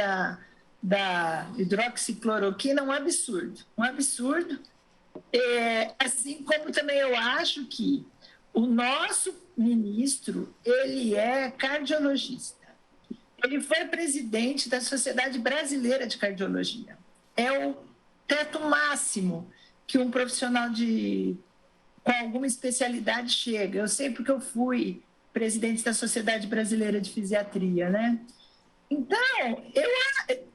Speaker 5: da hidroxicloroquina, um absurdo. Assim como também eu acho que o nosso ministro, ele é cardiologista. Ele foi presidente da Sociedade Brasileira de Cardiologia. É o teto máximo que um profissional com alguma especialidade chega. Eu sei porque eu fui presidente da Sociedade Brasileira de Fisiatria, né? Então,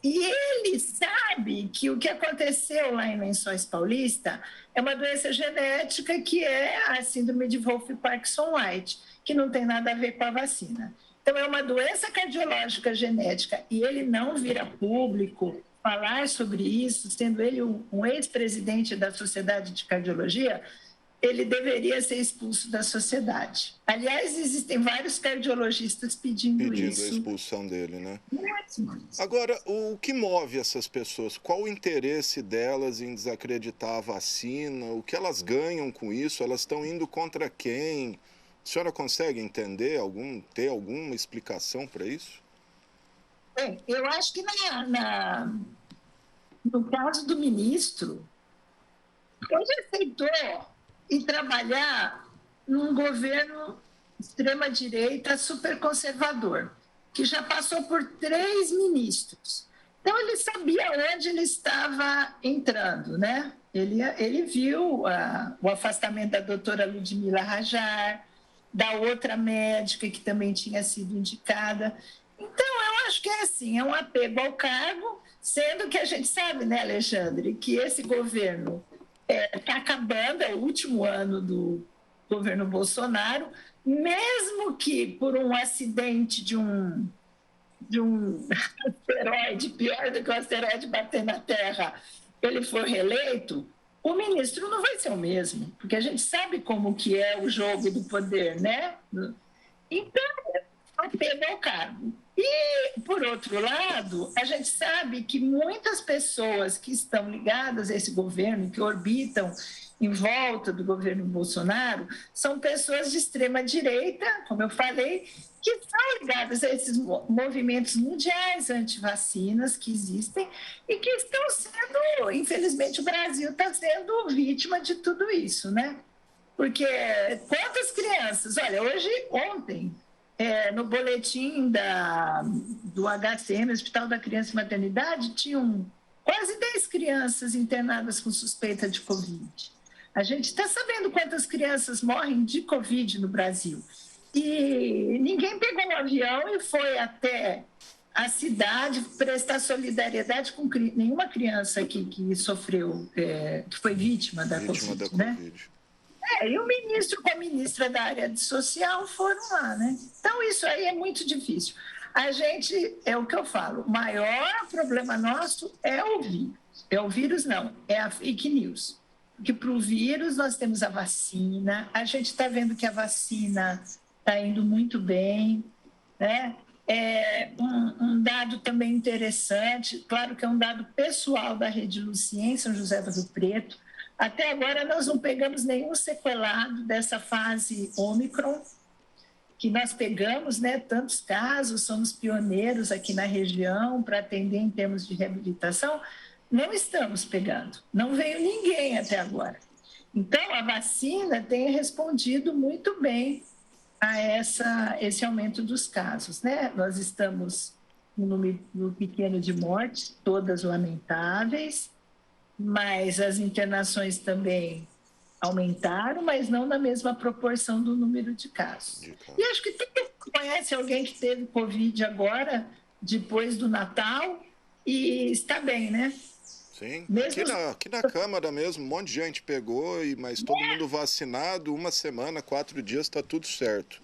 Speaker 5: ele sabe que o que aconteceu lá em Lençóis Paulista é uma doença genética que é a síndrome de Wolff-Parkinson-White, que não tem nada a ver com a vacina. Então, é uma doença cardiológica genética e ele não vira público falar sobre isso, sendo ele um ex-presidente da Sociedade de Cardiologia, ele deveria ser expulso da sociedade. Aliás, existem vários cardiologistas pedindo isso.
Speaker 1: Pedindo a expulsão dele, né?
Speaker 5: Mas...
Speaker 1: Agora, o que move essas pessoas? Qual o interesse delas em desacreditar a vacina? O que elas ganham com isso? Elas estão indo contra quem? A senhora consegue entender, ter alguma explicação para isso?
Speaker 5: Bem, eu acho que no caso do ministro, ele aceitou ir trabalhar num governo extrema-direita super conservador, que já passou por 3 ministros. Então, ele sabia onde ele estava entrando, né? Ele viu o afastamento da doutora Ludmila Rajar, da outra médica que também tinha sido indicada. Então, eu acho que é assim, é um apego ao cargo, sendo que a gente sabe, né, Alexandre, que esse governo está acabando, é o último ano do governo Bolsonaro, mesmo que por um acidente de um asteroide, pior do que o asteroide bater na Terra, ele for reeleito, o ministro não vai ser o mesmo, porque a gente sabe como que é o jogo do poder, né? Então, apego ao cargo. E, por outro lado, a gente sabe que muitas pessoas que estão ligadas a esse governo, que orbitam em volta do governo Bolsonaro são pessoas de extrema-direita, como eu falei, que estão ligadas a esses movimentos mundiais anti-vacinas que existem e que estão sendo, infelizmente, o Brasil está sendo vítima de tudo isso, né? Porque quantas crianças... Olha, ontem, no boletim do HCM, Hospital da Criança e Maternidade, tinham quase 10 crianças internadas com suspeita de Covid. A gente está sabendo quantas crianças morrem de Covid no Brasil. E ninguém pegou um avião e foi até a cidade prestar solidariedade com nenhuma criança que sofreu, que foi vítima da Covid, né? E o ministro com a ministra da área social foram lá, né? Então, isso aí é muito difícil. A gente, é o que eu falo, o maior problema nosso é o vírus. É o vírus, não, é a fake news. Porque para o vírus nós temos a vacina, a gente está vendo que a vacina está indo muito bem, né? Um dado também interessante, claro que é um dado pessoal da Rede Lucien, São José do Rio Preto. Até agora nós não pegamos nenhum sequelado dessa fase Ômicron, que nós pegamos, né, tantos casos, somos pioneiros aqui na região para atender em termos de reabilitação, não estamos pegando, não veio ninguém até agora. Então, a vacina tem respondido muito bem a esse aumento dos casos, né? Nós estamos no número pequeno de mortes, todas lamentáveis, mas as internações também aumentaram, mas não na mesma proporção do número de casos. E acho que todo mundo conhece alguém que teve Covid agora, depois do Natal, e está bem, né?
Speaker 1: Sim, aqui na Câmara mesmo, um monte de gente pegou, mas todo mundo vacinado, 1 semana, 4 dias, está tudo certo.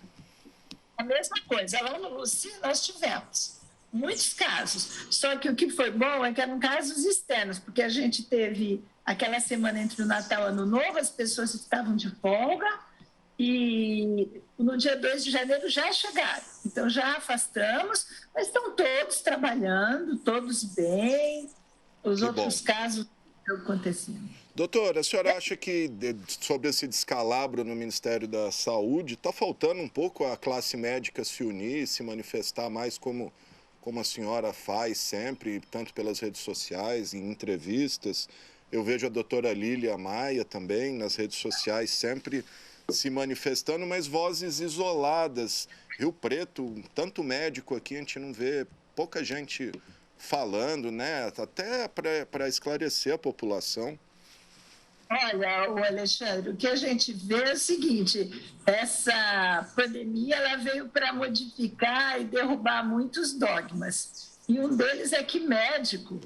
Speaker 5: A mesma coisa, lá no Luci nós tivemos muitos casos, só que o que foi bom é que eram casos externos, porque a gente teve aquela semana entre o Natal e o Ano Novo, as pessoas estavam de folga e no dia 2 de janeiro já chegaram. Então já afastamos, mas estão todos trabalhando, todos bem, os outros casos estão acontecendo.
Speaker 1: Doutora, a senhora acha que sobre esse descalabro no Ministério da Saúde, está faltando um pouco a classe médica se unir, se manifestar mais como a senhora faz sempre, tanto pelas redes sociais, em entrevistas? Eu vejo a doutora Lília Maia também nas redes sociais sempre se manifestando, mas vozes isoladas. Rio Preto, tanto médico aqui, a gente não vê pouca gente falando, né? Até para esclarecer a população.
Speaker 5: Olha, Alexandre, o que a gente vê é o seguinte, essa pandemia ela veio para modificar e derrubar muitos dogmas. E um deles é que médico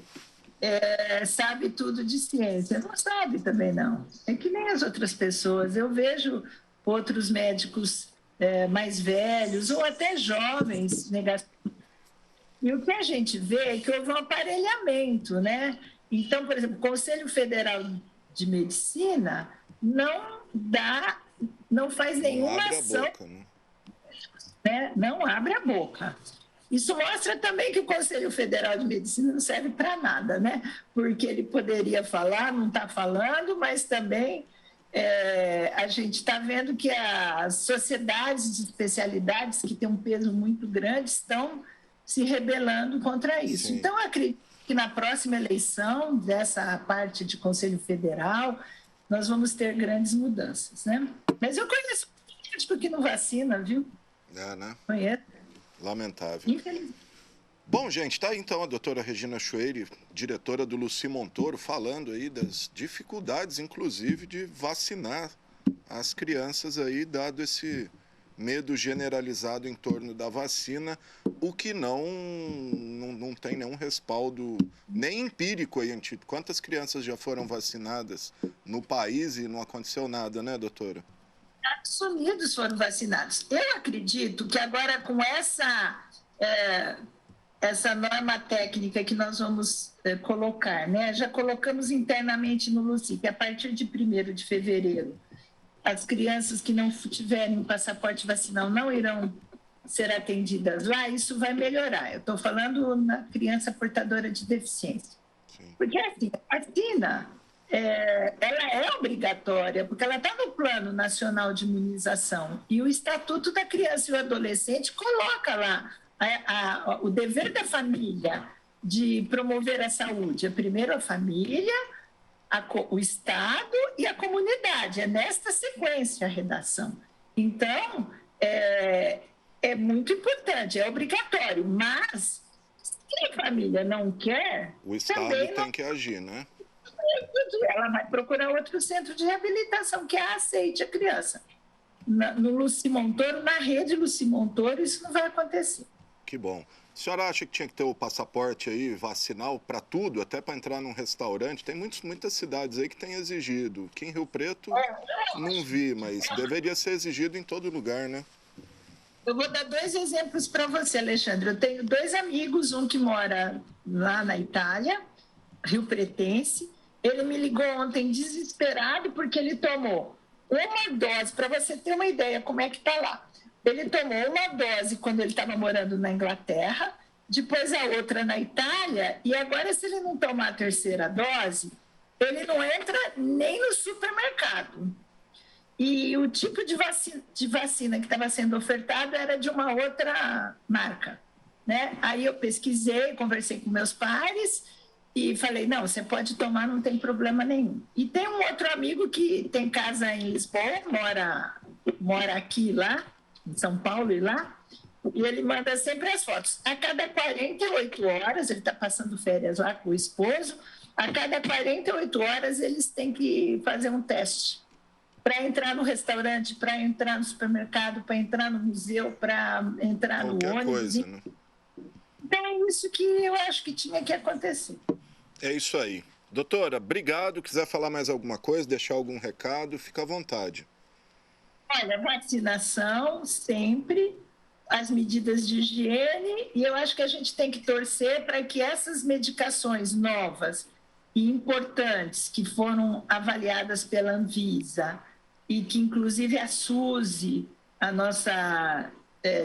Speaker 5: sabe tudo de ciência. Não sabe também, não. É que nem as outras pessoas. Eu vejo outros médicos mais velhos ou até jovens negacionistas. E o que a gente vê é que houve um aparelhamento, né? Então, por exemplo, o Conselho Federal de Medicina não faz nenhuma ação.
Speaker 1: Não abre a boca,
Speaker 5: né? Não abre a boca. Isso mostra também que o Conselho Federal de Medicina não serve para nada, né? Porque ele poderia falar, não está falando, mas também a gente está vendo que as sociedades de especialidades, que têm um peso muito grande, estão se rebelando contra isso. Sim. Então, eu acredito que na próxima eleição dessa parte de Conselho Federal, nós vamos ter grandes mudanças, né? Mas eu conheço um médico que não vacina, viu?
Speaker 1: Né?
Speaker 5: Conheço.
Speaker 1: Lamentável.
Speaker 5: Infelizmente.
Speaker 1: Bom, gente, tá aí então a doutora Regina Schweire, diretora do Luci Montoro, falando aí das dificuldades, inclusive, de vacinar as crianças aí, dado esse medo generalizado em torno da vacina, o que não tem nenhum respaldo, nem empírico aí. Quantas crianças já foram vacinadas no país e não aconteceu nada, né, doutora?
Speaker 5: Estados Unidos foram vacinados. Eu acredito que agora com essa norma técnica que nós vamos colocar, né? Já colocamos internamente no Luci, que a partir de 1º de fevereiro, as crianças que não tiverem um passaporte vacinal não irão ser atendidas lá, isso vai melhorar. Eu estou falando na criança portadora de deficiência. Sim. Porque assim, a vacina, ela é obrigatória, porque ela está no Plano Nacional de Imunização e o Estatuto da Criança e do Adolescente coloca lá o dever da família de promover a saúde. Primeiro a família, o Estado e a comunidade. É nesta sequência a redação. Então, é muito importante, é obrigatório, mas se a família não quer...
Speaker 1: O Estado tem que agir, né?
Speaker 5: Ela vai procurar outro centro de reabilitação que aceite a criança. No Luci Montoro, na rede Luci Montoro, isso não vai acontecer.
Speaker 1: Que bom. A senhora acha que tinha que ter o passaporte aí vacinal para tudo, até para entrar num restaurante? Tem muitas cidades aí que têm exigido. Aqui em Rio Preto não vi, mas deveria ser exigido em todo lugar, né?
Speaker 5: Eu vou dar 2 exemplos para você, Alexandre. Eu tenho 2 amigos, um que mora lá na Itália, rio-pretense. Ele me ligou ontem desesperado porque ele tomou uma dose, para você ter uma ideia como é que está lá. Ele tomou uma dose quando ele estava morando na Inglaterra, depois a outra na Itália, e agora, se ele não tomar a 3ª dose, ele não entra nem no supermercado. E o tipo de vacina que estava sendo ofertado era de uma outra marca, né? Aí eu pesquisei, conversei com meus pares e falei, não, você pode tomar, não tem problema nenhum. E tem um outro amigo que tem casa em Lisboa, mora aqui lá, em São Paulo e lá, e ele manda sempre as fotos. A cada 48 horas, ele está passando férias lá com o esposo, a cada 48 horas eles têm que fazer um teste para entrar no restaurante, para entrar no supermercado, para entrar no museu, para entrar
Speaker 1: Qualquer
Speaker 5: no ônibus.
Speaker 1: coisa, né?
Speaker 5: Então é isso que eu acho que tinha que acontecer.
Speaker 1: É isso aí. Doutora, obrigado. Quiser falar mais alguma coisa, deixar algum recado, fica à vontade.
Speaker 5: Olha, vacinação sempre, as medidas de higiene, e eu acho que a gente tem que torcer para que essas medicações novas e importantes que foram avaliadas pela Anvisa e que inclusive a Suzy, a nossa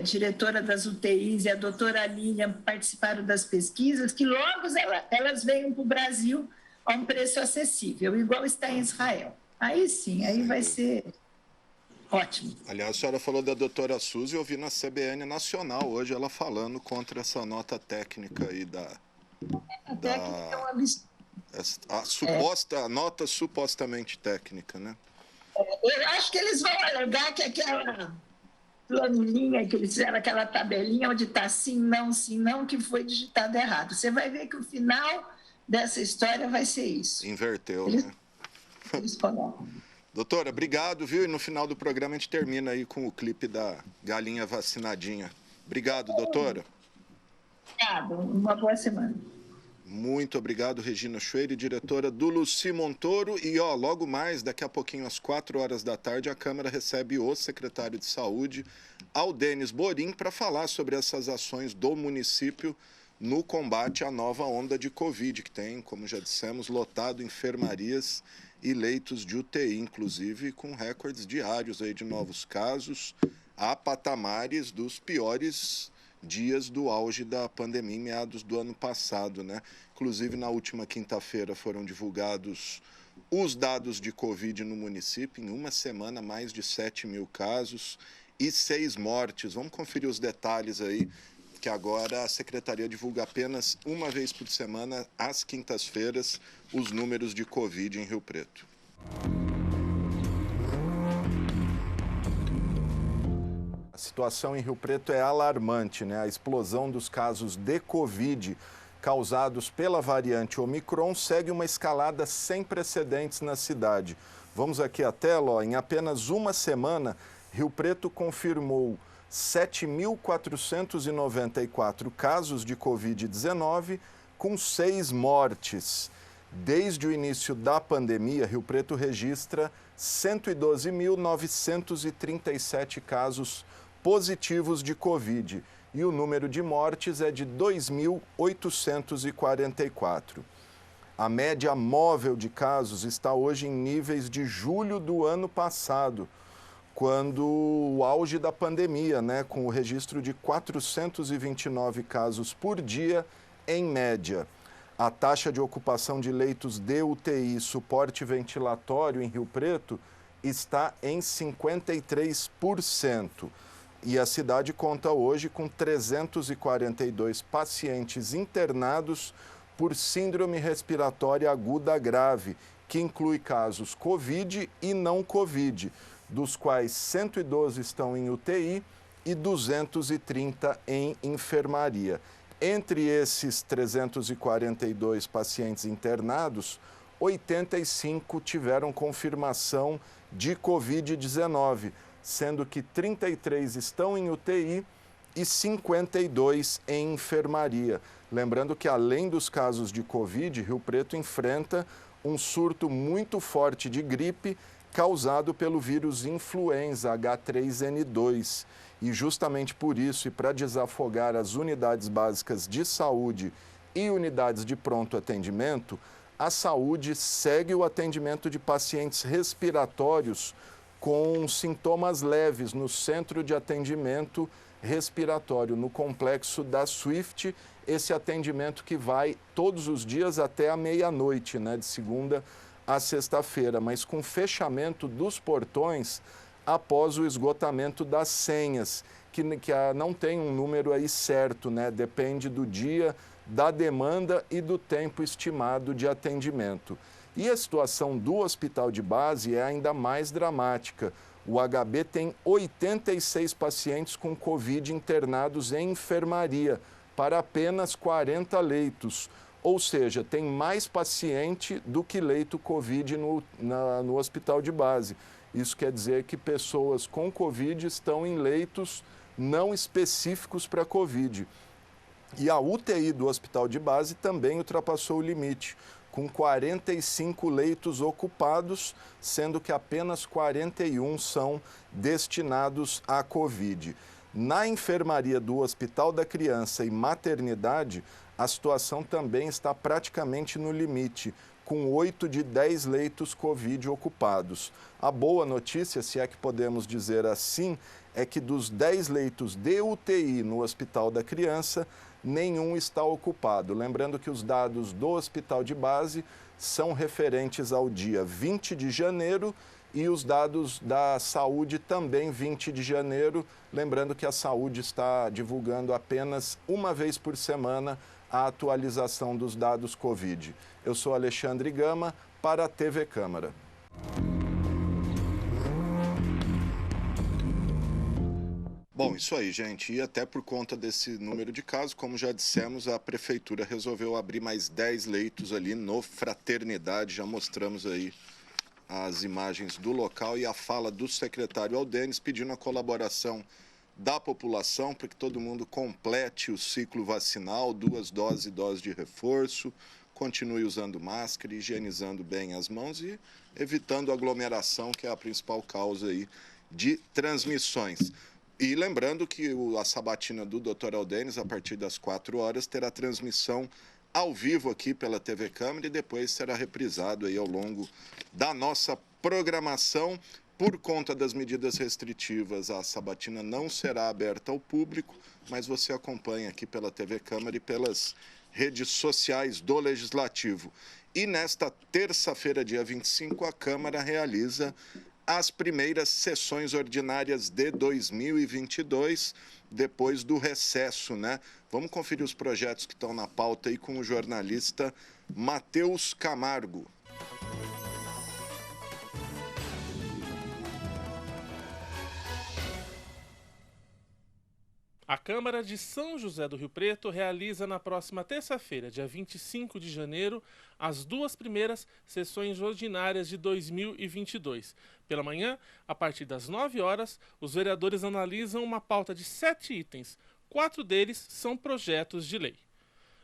Speaker 5: diretora das UTIs, e a doutora Lilian participaram das pesquisas, que logo elas venham para o Brasil a um preço acessível, igual está em Israel. Aí sim, aí vai ser ótimo.
Speaker 1: Aliás, a senhora falou da doutora Suzy, eu vi na CBN Nacional hoje ela falando contra essa nota técnica aí
Speaker 5: A técnica é um absurdo.
Speaker 1: A nota supostamente técnica, né?
Speaker 5: Eu acho que eles vão alegar que aquela planilha que eles fizeram, aquela tabelinha onde está sim, não, que foi digitado errado. Você vai ver que o final dessa história vai ser isso.
Speaker 1: Inverteu,
Speaker 5: né?
Speaker 1: Eles colocam. Doutora, obrigado, viu? E no final do programa a gente termina aí com o clipe da galinha vacinadinha. Obrigado, doutora.
Speaker 5: Obrigado, uma boa semana.
Speaker 1: Muito obrigado, Regina Schweire, diretora do Luci Montoro. E, logo mais, daqui a pouquinho, às 4 horas da tarde, a Câmara recebe o secretário de Saúde, Aldênis Borim, para falar sobre essas ações do município no combate à nova onda de Covid, que tem, como já dissemos, lotado enfermarias e leitos de UTI, inclusive com recordes diários aí de novos casos, a patamares dos piores dias do auge da pandemia, em meados do ano passado, né? Inclusive, na última quinta-feira foram divulgados os dados de Covid no município. Em uma semana, mais de 7 mil casos e 6 mortes. Vamos conferir os detalhes aí, que agora a Secretaria divulga apenas uma vez por semana, às quintas-feiras, os números de Covid em Rio Preto. A situação em Rio Preto é alarmante, né? A explosão dos casos de Covid causados pela variante Omicron segue uma escalada sem precedentes na cidade. Vamos aqui à tela, em apenas uma semana, Rio Preto confirmou 7.494 casos de Covid-19, com 6 mortes. Desde o início da pandemia, Rio Preto registra 112.937 casos positivos de Covid e o número de mortes é de 2.844. A média móvel de casos está hoje em níveis de julho do ano passado, quando o auge da pandemia, né, com o registro de 429 casos por dia em média. A taxa de ocupação de leitos de UTI, suporte ventilatório em Rio Preto, está em 53%. E a cidade conta hoje com 342 pacientes internados por síndrome respiratória aguda grave, que inclui casos Covid e não Covid, dos quais 112 estão em UTI e 230 em enfermaria. Entre esses 342 pacientes internados, 85 tiveram confirmação de Covid-19, sendo que 33 estão em UTI e 52 em enfermaria. Lembrando que, além dos casos de Covid, Rio Preto enfrenta um surto muito forte de gripe causado pelo vírus influenza H3N2. E justamente por isso, e para desafogar as unidades básicas de saúde e unidades de pronto atendimento, a saúde segue o atendimento de pacientes respiratórios com sintomas leves no centro de atendimento respiratório, no complexo da Swift, esse atendimento que vai todos os dias até a meia-noite, né, de segunda a sexta-feira, mas com fechamento dos portões após o esgotamento das senhas, que não tem um número aí certo, né? Depende do dia, da demanda e do tempo estimado de atendimento. E a situação do hospital de base é ainda mais dramática. O HB tem 86 pacientes com Covid internados em enfermaria, para apenas 40 leitos. Ou seja, tem mais paciente do que leito Covid no hospital de base. Isso quer dizer que pessoas com Covid estão em leitos não específicos para Covid. E a UTI do hospital de base também ultrapassou o limite, com 45 leitos ocupados, sendo que apenas 41 são destinados à Covid. Na enfermaria do Hospital da Criança e Maternidade, a situação também está praticamente no limite, com 8 de 10 leitos Covid ocupados. A boa notícia, se é que podemos dizer assim, é que dos 10 leitos de UTI no Hospital da Criança, nenhum está ocupado. Lembrando que os dados do hospital de base são referentes ao dia 20 de janeiro e os dados da saúde também 20 de janeiro. Lembrando que a saúde está divulgando apenas uma vez por semana a atualização dos dados Covid. Eu sou Alexandre Gama para a TV Câmara. Bom, isso aí, gente. E até por conta desse número de casos, como já dissemos, a Prefeitura resolveu abrir mais 10 leitos ali no Fraternidade. Já mostramos aí as imagens do local e a fala do secretário Aldenes pedindo a colaboração da população para que todo mundo complete o ciclo vacinal, 2 doses e dose de reforço, continue usando máscara, higienizando bem as mãos e evitando aglomeração, que é a principal causa aí de transmissões. E lembrando que a sabatina do Dr. Aldenes, a partir das 4 horas, terá transmissão ao vivo aqui pela TV Câmara e depois será reprisado aí ao longo da nossa programação. Por conta das medidas restritivas, a sabatina não será aberta ao público, mas você acompanha aqui pela TV Câmara e pelas redes sociais do Legislativo. E nesta terça-feira, dia 25, a Câmara realiza as primeiras sessões ordinárias de 2022, depois do recesso, né? Vamos conferir os projetos que estão na pauta aí com o jornalista Matheus Camargo.
Speaker 6: A Câmara de São José do Rio Preto realiza na próxima terça-feira, dia 25 de janeiro, as 2 primeiras sessões ordinárias de 2022. Pela manhã, a partir das 9 horas, os vereadores analisam uma pauta de 7 itens. 4 deles são projetos de lei.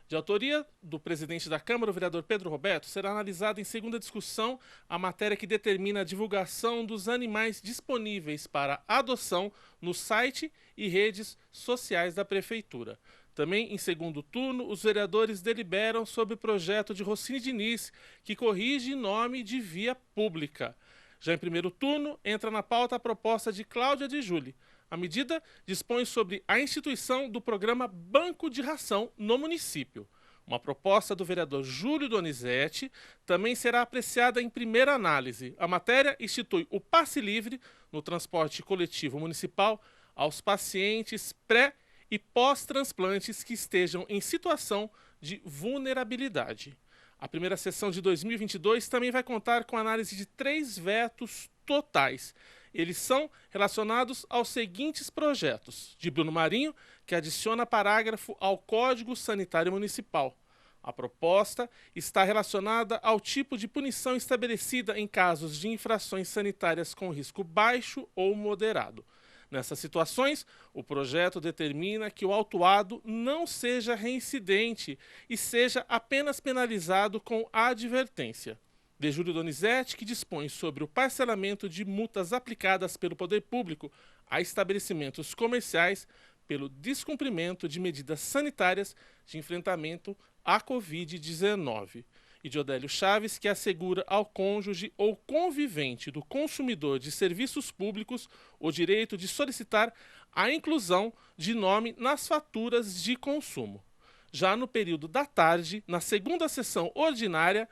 Speaker 6: De autoria do presidente da Câmara, o vereador Pedro Roberto, será analisada em segunda discussão a matéria que determina a divulgação dos animais disponíveis para adoção no site e redes sociais da Prefeitura. Também, em segundo turno, os vereadores deliberam sobre o projeto de Rossini Diniz, que corrige nome de via pública. Já em primeiro turno, entra na pauta a proposta de Cláudia de Júli. A medida dispõe sobre a instituição do programa Banco de Ração no município. Uma proposta do vereador Júlio Donizete também será apreciada em primeira análise. A matéria institui o passe livre no transporte coletivo municipal aos pacientes pré- e pós-transplantes que estejam em situação de vulnerabilidade. A primeira sessão de 2022 também vai contar com análise de 3 vetos totais. Eles são relacionados aos seguintes projetos: de Bruno Marinho, que adiciona parágrafo ao Código Sanitário Municipal. A proposta está relacionada ao tipo de punição estabelecida em casos de infrações sanitárias com risco baixo ou moderado. Nessas situações, o projeto determina que o autuado não seja reincidente e seja apenas penalizado com advertência. De Júlio Donizete, que dispõe sobre o parcelamento de multas aplicadas pelo poder público a estabelecimentos comerciais pelo descumprimento de medidas sanitárias de enfrentamento à Covid-19. E de Odélio Chaves, que assegura ao cônjuge ou convivente do consumidor de serviços públicos o direito de solicitar a inclusão de nome nas faturas de consumo. Já no período da tarde, na segunda sessão ordinária,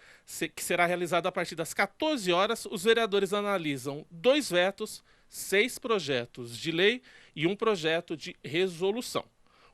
Speaker 6: que será realizada a partir das 14 horas, os vereadores analisam 2 vetos, 6 projetos de lei e 1 projeto de resolução.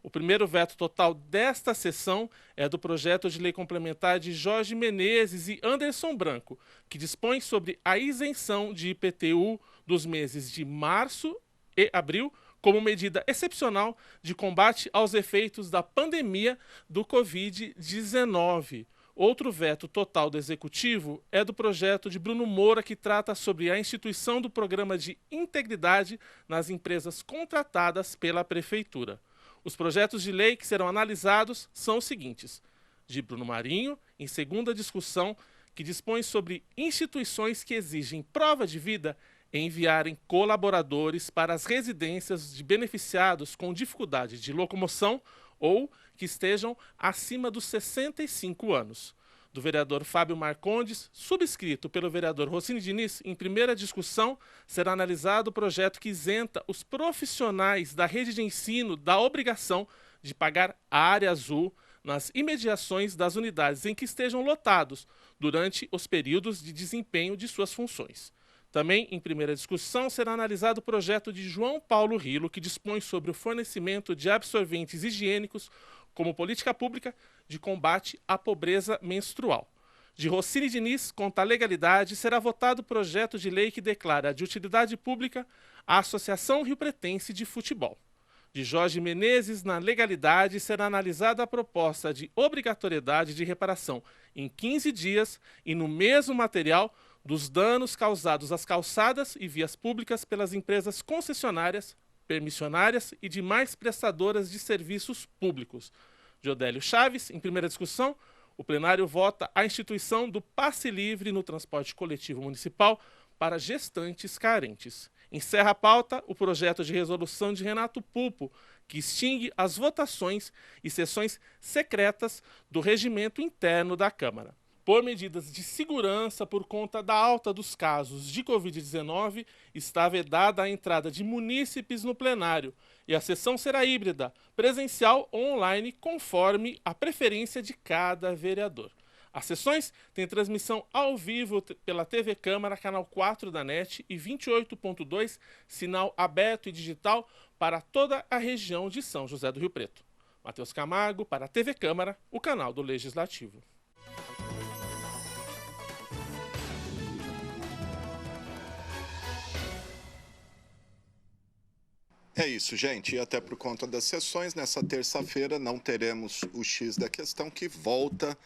Speaker 6: O primeiro veto total desta sessão é do projeto de lei complementar de Jorge Menezes e Anderson Branco, que dispõe sobre a isenção de IPTU dos meses de março e abril como medida excepcional de combate aos efeitos da pandemia do Covid-19. Outro veto total do Executivo é do projeto de Bruno Moura, que trata sobre a instituição do programa de integridade nas empresas contratadas pela Prefeitura. Os projetos de lei que serão analisados são os seguintes: de Bruno Marinho, em segunda discussão, que dispõe sobre instituições que exigem prova de vida enviarem colaboradores para as residências de beneficiados com dificuldade de locomoção ou que estejam acima dos 65 anos. Do vereador Fábio Marcondes, subscrito pelo vereador Rossini Diniz, em primeira discussão, será analisado o projeto que isenta os profissionais da rede de ensino da obrigação de pagar área azul nas imediações das unidades em que estejam lotados durante os períodos de desempenho de suas funções. Também, em primeira discussão, será analisado o projeto de João Paulo Rilo, que dispõe sobre o fornecimento de absorventes higiênicos como política pública de combate à pobreza menstrual. De Rossini Diniz, quanto à legalidade, será votado o projeto de lei que declara de utilidade pública a Associação Riopretense de Futebol. De Jorge Menezes, na legalidade, será analisada a proposta de obrigatoriedade de reparação em 15 dias e no mesmo material dos danos causados às calçadas e vias públicas pelas empresas concessionárias, permissionárias e demais prestadoras de serviços públicos. De Odélio Chaves, em primeira discussão, o plenário vota a instituição do passe livre no transporte coletivo municipal para gestantes carentes. Encerra a pauta o projeto de resolução de Renato Pulpo, que extingue as votações e sessões secretas do regimento interno da Câmara. Por medidas de segurança por conta da alta dos casos de Covid-19, está vedada a entrada de munícipes no plenário e a sessão será híbrida, presencial ou online, conforme a preferência de cada vereador. As sessões têm transmissão ao vivo pela TV Câmara, canal 4 da NET e 28.2, sinal aberto e digital para toda a região de São José do Rio Preto. Matheus Camargo, para a TV Câmara, o canal do Legislativo.
Speaker 1: É isso, gente. E até por conta das sessões, nessa terça-feira não teremos o X da Questão, que volta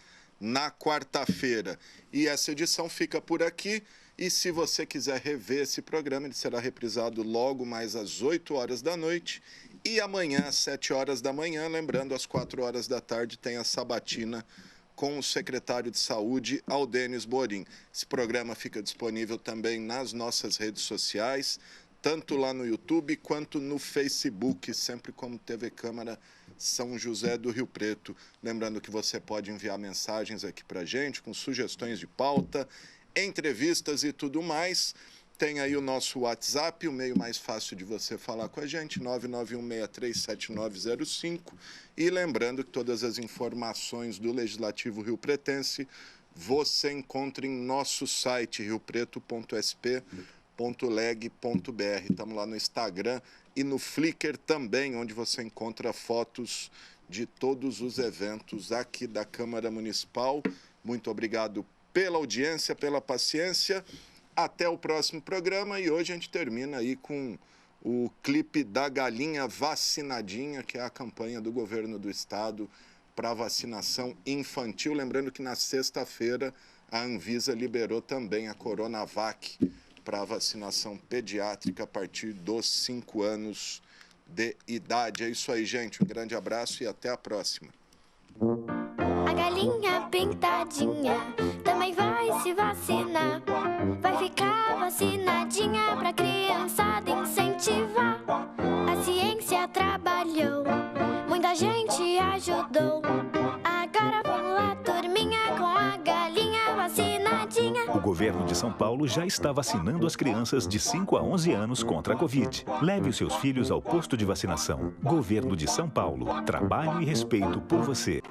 Speaker 1: na quarta-feira. E essa edição fica por aqui. E se você quiser rever esse programa, ele será reprisado logo mais às 8 horas da noite. E amanhã, às 7 horas da manhã, lembrando, às 4 horas da tarde, tem a sabatina com o secretário de Saúde, Aldênis Borim. Esse programa fica disponível também nas nossas redes sociais, tanto lá no YouTube quanto no Facebook, sempre como TV Câmara São José do Rio Preto. Lembrando que você pode enviar mensagens aqui para a gente com sugestões de pauta, entrevistas e tudo mais. Tem aí o nosso WhatsApp, o meio mais fácil de você falar com a gente, 991637905. E lembrando que todas as informações do Legislativo Riopretense você encontra em nosso site, riopreto.sp.leg.br. Estamos lá no Instagram e no Flickr também, onde você encontra fotos de todos os eventos aqui da Câmara Municipal. Muito obrigado pela audiência, pela paciência. Até o próximo programa e hoje a gente termina aí com o clipe da galinha vacinadinha, que é a campanha do governo do estado para vacinação infantil. Lembrando que na sexta-feira a Anvisa liberou também a Coronavac para vacinação pediátrica a partir dos 5 anos de idade. É isso aí, gente. Um grande abraço e até a próxima.
Speaker 7: A galinha pintadinha também vai se vacinar. Vai ficar vacinadinha pra criançada incentivar. A ciência trabalhou, muita gente ajudou. Agora vamos lá, turminha, com a galinha vacinadinha.
Speaker 8: O governo de São Paulo já está vacinando as crianças de 5 a 11 anos contra a Covid. Leve os seus filhos ao posto de vacinação. Governo de São Paulo. Trabalho e respeito por você.